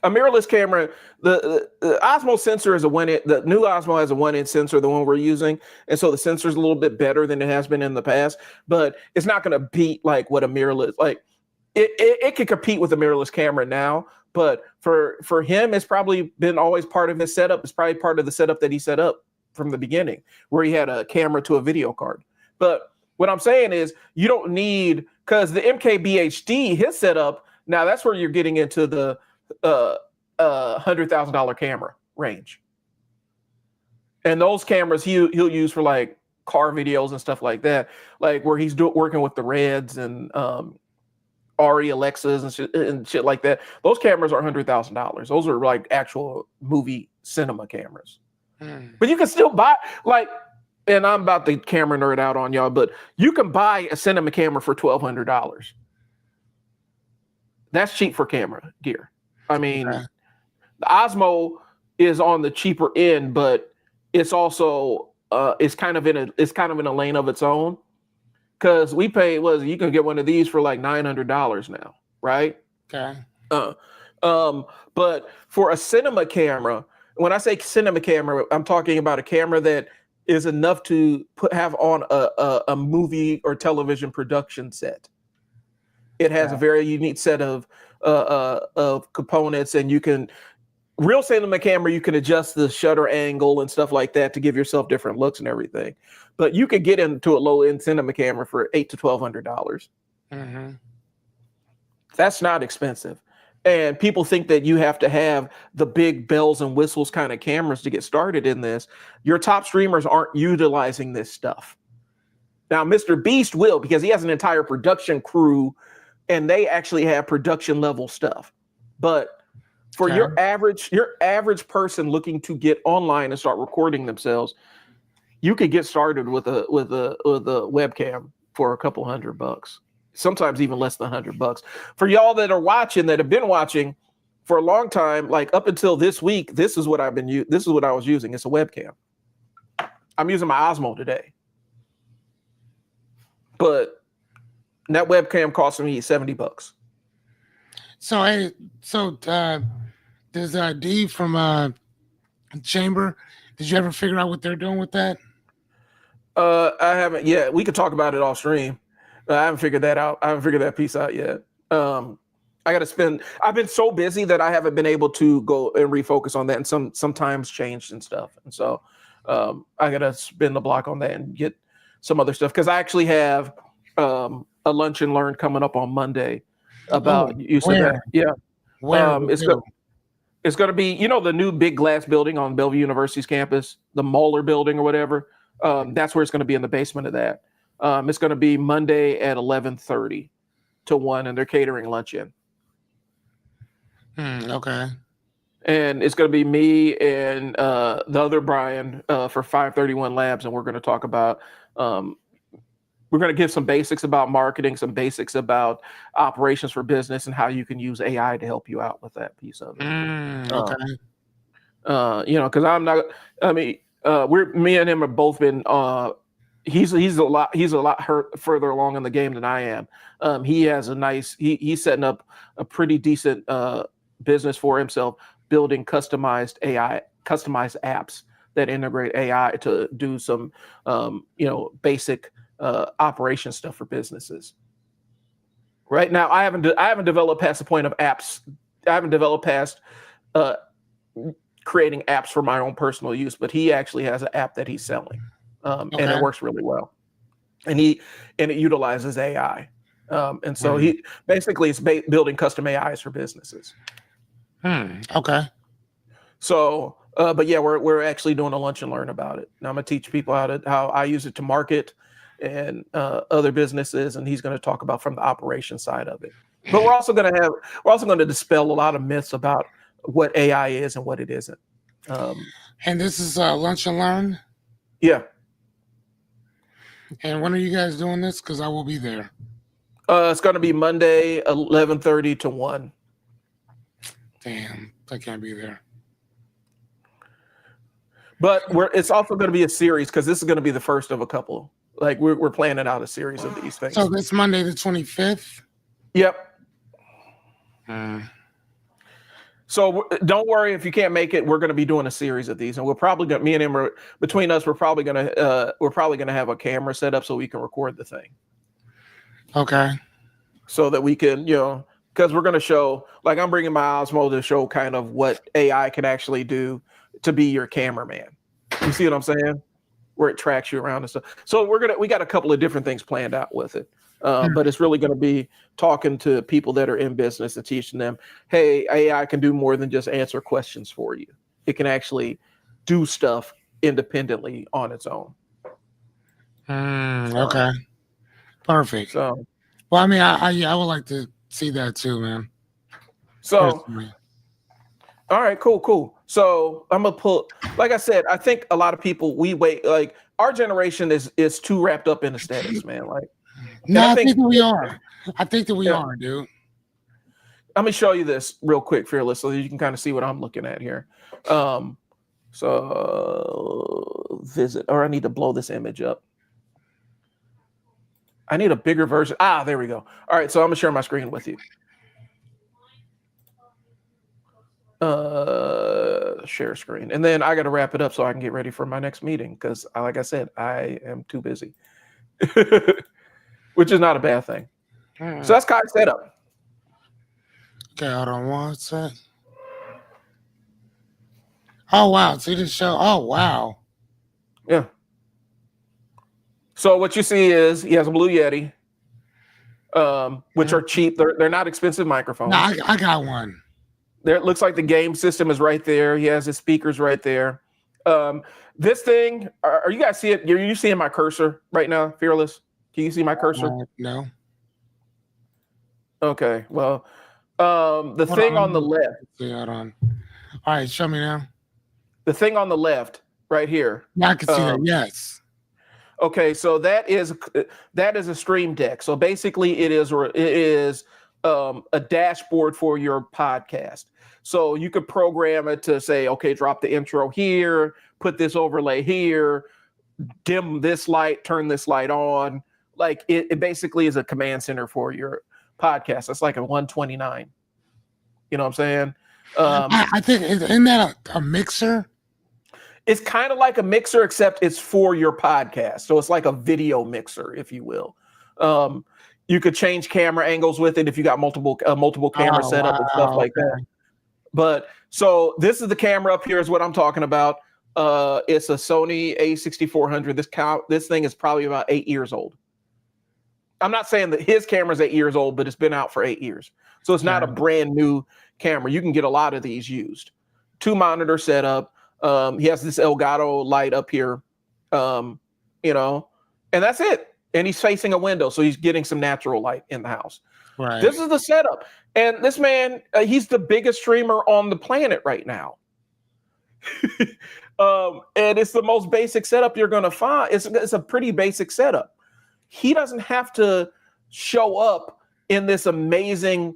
A mirrorless camera. The Osmo sensor is the new Osmo has a 1-inch sensor, the one we're using, and so the sensor is a little bit better than it has been in the past. But it's not going to beat like what a mirrorless like. It can compete with a mirrorless camera now, but for him, it's probably been always part of his setup. It's probably part of the setup that he set up from the beginning, where he had a camera to a video card. But what I'm saying is, you don't need, because the MKBHD, his setup, now that's where you're getting into the $100,000 camera range, and those cameras he'll use for like car videos and stuff like that, like where he's working with the Reds and RE Alexas and shit like that. Those cameras are $100,000. Those are like actual movie cinema cameras. But you can still buy, like, and I'm about to camera nerd out on y'all, but you can buy a cinema camera for $1,200. That's cheap for camera gear. I mean, the Osmo is on the cheaper end, but it's also it's kind of in a lane of its own. Because you can get one of these for like $900 now, right? Okay. But for a cinema camera, when I say cinema camera, I'm talking about a camera that is enough to have on a movie or television production set. It has a Yeah. very unique set of components, and you can real cinema camera. You can adjust the shutter angle and stuff like that to give yourself different looks and everything. But you could get into a low end cinema camera for $800 to $1,200. Mm-hmm. That's not expensive. And people think that you have to have the big bells and whistles kind of cameras to get started in this. Your top streamers aren't utilizing this stuff. Now, Mr. Beast will, because he has an entire production crew and they actually have production level stuff. But for Okay. your average person looking to get online and start recording themselves, you could get started with a webcam for a couple $100, sometimes even less than $100. For y'all that are watching, that have been watching for a long time, like up until this week, this is what this is what I was using. It's a webcam. I'm using my Osmo today, but that webcam cost me $70. So hey, there's D from Chamber. Did you ever figure out what they're doing with that? I haven't yet. We could talk about it off stream. I haven't figured that out. I haven't figured that piece out yet. I got to spend. I've been so busy that I haven't been able to go and refocus on that, and sometimes changed and stuff. And so I got to spin the block on that and get some other stuff, because I actually have a lunch and learn coming up on Monday about use of that. Yeah, Where? it's going to be, the new big glass building on Bellevue University's campus, the Moeller building or whatever. That's where it's going to be, in the basement of that. It's going to be Monday at 11:30 to 1, and they're catering lunch in. Okay. And it's going to be me and the other Brian for 531 Labs, and we're going to talk about. We're going to give some basics about marketing, some basics about operations for business, and how you can use AI to help you out with that piece of it. Okay. Because I'm not. I mean, me and him have both been. He's a lot further along in the game than I am. He has a nice. He's setting up a pretty decent business for himself, building customized apps that integrate AI to do some, basic operation stuff for businesses. Right now, I haven't developed past the point of apps. I haven't developed past creating apps for my own personal use, but he actually has an app that he's selling, and it works really well. And it utilizes AI, and so he basically is building custom AIs for businesses. Okay. So, but yeah, we're actually doing a lunch and learn about it. Now I'm gonna teach people how I use it to market and other businesses, and he's going to talk about from the operation side of it. But we're also going to dispel a lot of myths about what AI is and what it isn't. And this is lunch and learn. Yeah. And when are you guys doing this? Because I will be there. It's going to be Monday, 11:30 to 1. Damn, I can't be there. But it's also going to be a series, because this is going to be the first of a couple. Like we're planning out a series of these things. So it's Monday the 25th. Yep. So don't worry if you can't make it. We're going to be doing a series of these, and me and him between us. We're probably going to have a camera set up so we can record the thing. Okay. So that we can, because we're going to show, like, I'm bringing my Osmo to show kind of what AI can actually do to be your cameraman. You see what I'm saying? Where it tracks you around and stuff. So we got a couple of different things planned out with it. But it's really going to be talking to people that are in business and teaching them, hey, AI can do more than just answer questions for you. It can actually do stuff independently on its own. Okay. Perfect. So, well, I mean, I would like to see that too, man. So, personally. All right, cool. So I'm gonna pull. Like I said, I think a lot of people like our generation is too wrapped up in aesthetics, man. Like, no, I think that we are. I think that we are, dude. Let me show you this real quick, Fearless, so that you can kind of see what I'm looking at here. So visit, or I need to blow this image up. I need a bigger version. There we go. All right, so I'm gonna share my screen with you. Share screen, and then I got to wrap it up so I can get ready for my next meeting because, like I said, I am too busy, which is not a bad thing. So that's Kai's setup. Okay, hold on one sec. Oh wow, see this show? Oh wow. Yeah. So what you see is he has a Blue Yeti, which are cheap. They're not expensive No, microphones. I got one. There, it looks like the game system is right there. He has his speakers right there. This thing, are you guys see it? Are you seeing my cursor right now, Fearless? Can you see my cursor? No. Okay. Well, the Hold thing on the on. left, See, hold on. All right, show me now. the thing on the left, right here. Yeah, I can see that. Yes. Okay, so that is a stream deck. So basically, it is a dashboard for your podcast. So you could program it to say, okay, drop the intro here, put this overlay here, dim this light, turn this light on. Like it basically is a command center for your podcast. It's like a 129. You know what I'm saying? I think isn't that a mixer? It's kind of like a mixer, except it's for your podcast. So it's like a video mixer, if you will. You could change camera angles with it if you got multiple camera setup and stuff like that. But so this is the camera up here is what I'm talking about. It's a Sony A6400. This thing is probably about 8 years old. I'm not saying that his camera's 8 years old, but it's been out for 8 years. So it's not a brand new camera. You can get a lot of these used. 2 monitor setup. He has this Elgato light up here, and that's it. And he's facing a window, so he's getting some natural light in the house. Right. This is the setup. And this man, he's the biggest streamer on the planet right now. And it's the most basic setup you're going to find. It's a pretty basic setup. He doesn't have to show up in this amazing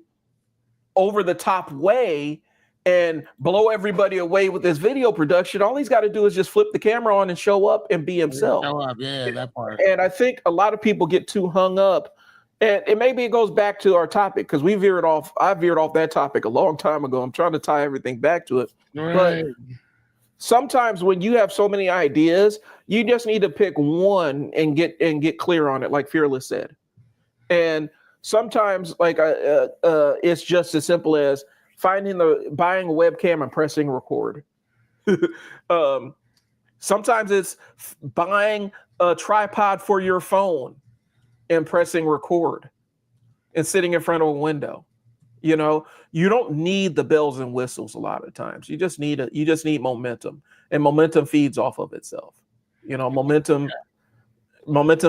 over-the-top way and blow everybody away with this video production. All he's got to do is just flip the camera on and show up and be himself. Show up, yeah, that part. And I think a lot of people get too hung up. And maybe it goes back to our topic because I veered off that topic a long time ago. I'm trying to tie everything back to it. Right. But sometimes when you have so many ideas, you just need to pick one and get clear on it, like Fearless said. And sometimes, like it's just as simple as buying a webcam and pressing record. Sometimes it's buying a tripod for your phone and pressing record and sitting in front of a window. You don't need the bells and whistles a lot of times. You just need momentum, and momentum feeds off of itself. Momentum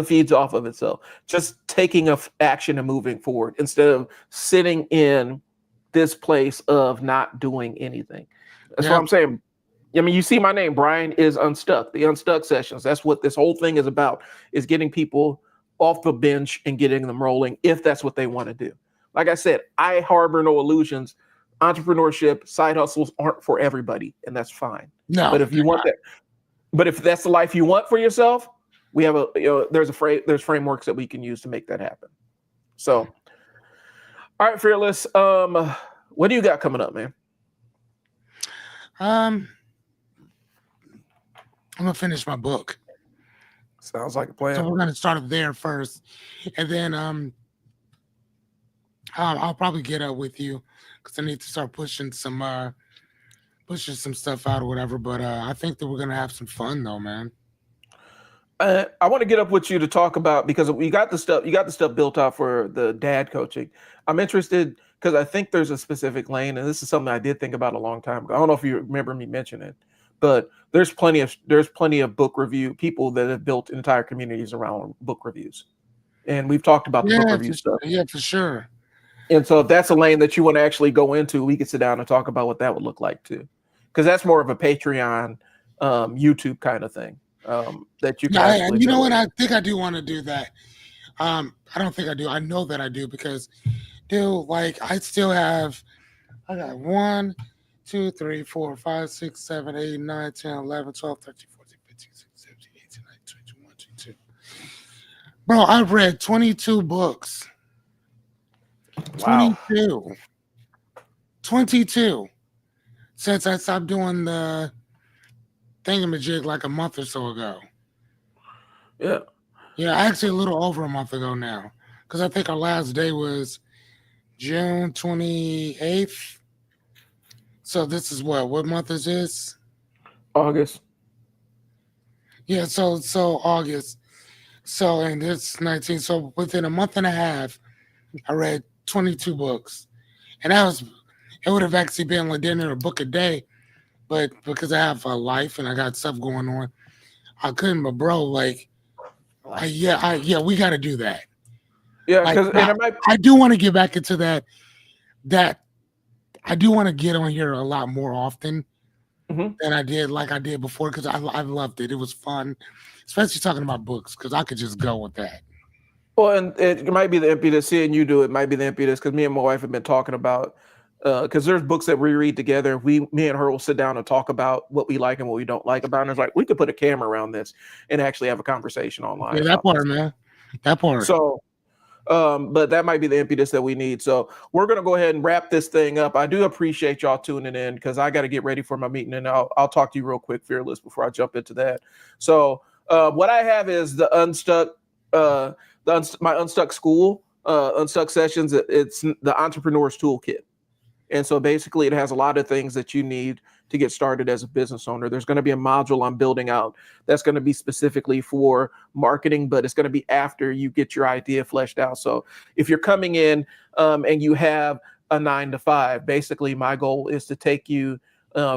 feeds off of itself. Just taking action and moving forward instead of sitting in this place of not doing anything. That's what I'm saying. I mean, you see my name, Brian is Unstuck, the Unstuck Sessions. That's what this whole thing is about, is getting people off the bench and getting them rolling if that's what they want to do. Like I said, I harbor no illusions. Entrepreneurship, side hustles aren't for everybody, and that's fine. No, but if you want that, but if that's the life you want for yourself, we have there's frameworks that we can use to make that happen. So, all right, Fearless. What do you got coming up, man? I'm gonna finish my book. Sounds like a plan. So we're gonna start there first, and then I'll probably get up with you because I need to start pushing some stuff out or whatever. But I think that we're gonna have some fun though, man. I want to get up with you to talk about, because you got the stuff built out for the dad coaching. I'm interested because I think there's a specific lane, and this is something I did think about a long time ago. I don't know if you remember me mentioning it, but there's plenty of book review people that have built entire communities around book reviews, and we've talked about the book review stuff. Yeah, for sure. And so if that's a lane that you want to actually go into, we could sit down and talk about what that would look like too, because that's more of a Patreon, YouTube kind of thing. That you can you know what? I think I do want to do that. I don't think I do. I know that I do because, dude, like I got 1, 2, 3, 4, 5, 6, 7, 8, 9, 10, 11, 12, 13, 14, 15, 16, 17, 18, 19, 20, 21, 22. Bro, I've read 22 books. Wow. 22. since I stopped doing the thingamajig like a month or so ago. Yeah. Yeah, actually a little over a month ago now. Because I think our last day was June 28th. So this is what month is this? August. Yeah, so August. So and it's 19. So within a month and a half, I read 22 books. And that was it would have actually been like dinner a book a day, but because I have a life and I got stuff going on, I couldn't. But bro, yeah, we got to do that. Yeah, Like because and it might. I do want to get back into that I do want to get on here a lot more often Mhm. than I did before because I loved it. It was fun, especially talking about books because I could just go with that. Well, and it might be the impetus. Seeing you do it might be the impetus because me and my wife have been talking about because there's books that we read together. Me and her will sit down and talk about what we like and what we don't like about it. And it's like we could put a camera around this and actually have a conversation online Yeah, that about this. part, man. That part. So, but that might be the impetus that we need. So we're gonna go ahead and wrap this thing up. I do appreciate y'all tuning in because I got to get ready for my meeting, and I'll talk to you real quick, Fearless, before I jump into that. So, what I have is the unstuck, my unstuck school, unstuck sessions. It's the entrepreneur's toolkit. And so basically, it has a lot of things that you need to get started as a business owner. There's going to be a module I'm building out that's going to be specifically for marketing, but it's going to be after you get your idea fleshed out. So if you're coming in and you have a 9 to 5, basically, my goal is to take you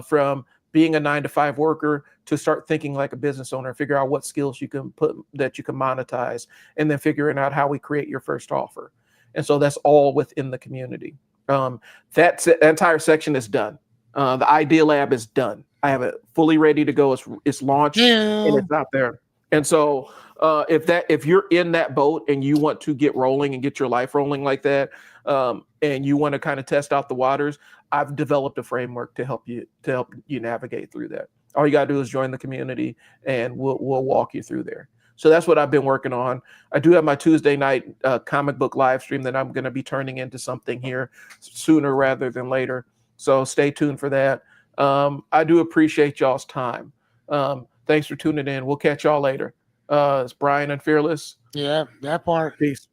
from being a 9 to 5 worker to start thinking like a business owner, figure out what skills you can put that you can monetize, and then figuring out how we create your first offer. And so that's all within the community. Um, that entire section is done. The Idea Lab is done. I have it fully ready to go. It's launched and Yeah. it's out there. And so if you're in that boat and you want to get rolling and get your life rolling like that, and you want to kind of test out the waters, I've developed a framework to help you navigate through that. All you gotta do is join the community, and we'll walk you through there. So that's what I've been working on. I do have my Tuesday night comic book live stream that I'm going to be turning into something here sooner rather than later. So stay tuned for that. I do appreciate y'all's time. Thanks for tuning in. We'll catch y'all later. It's Brian and Fearless. Yeah, that part. Peace.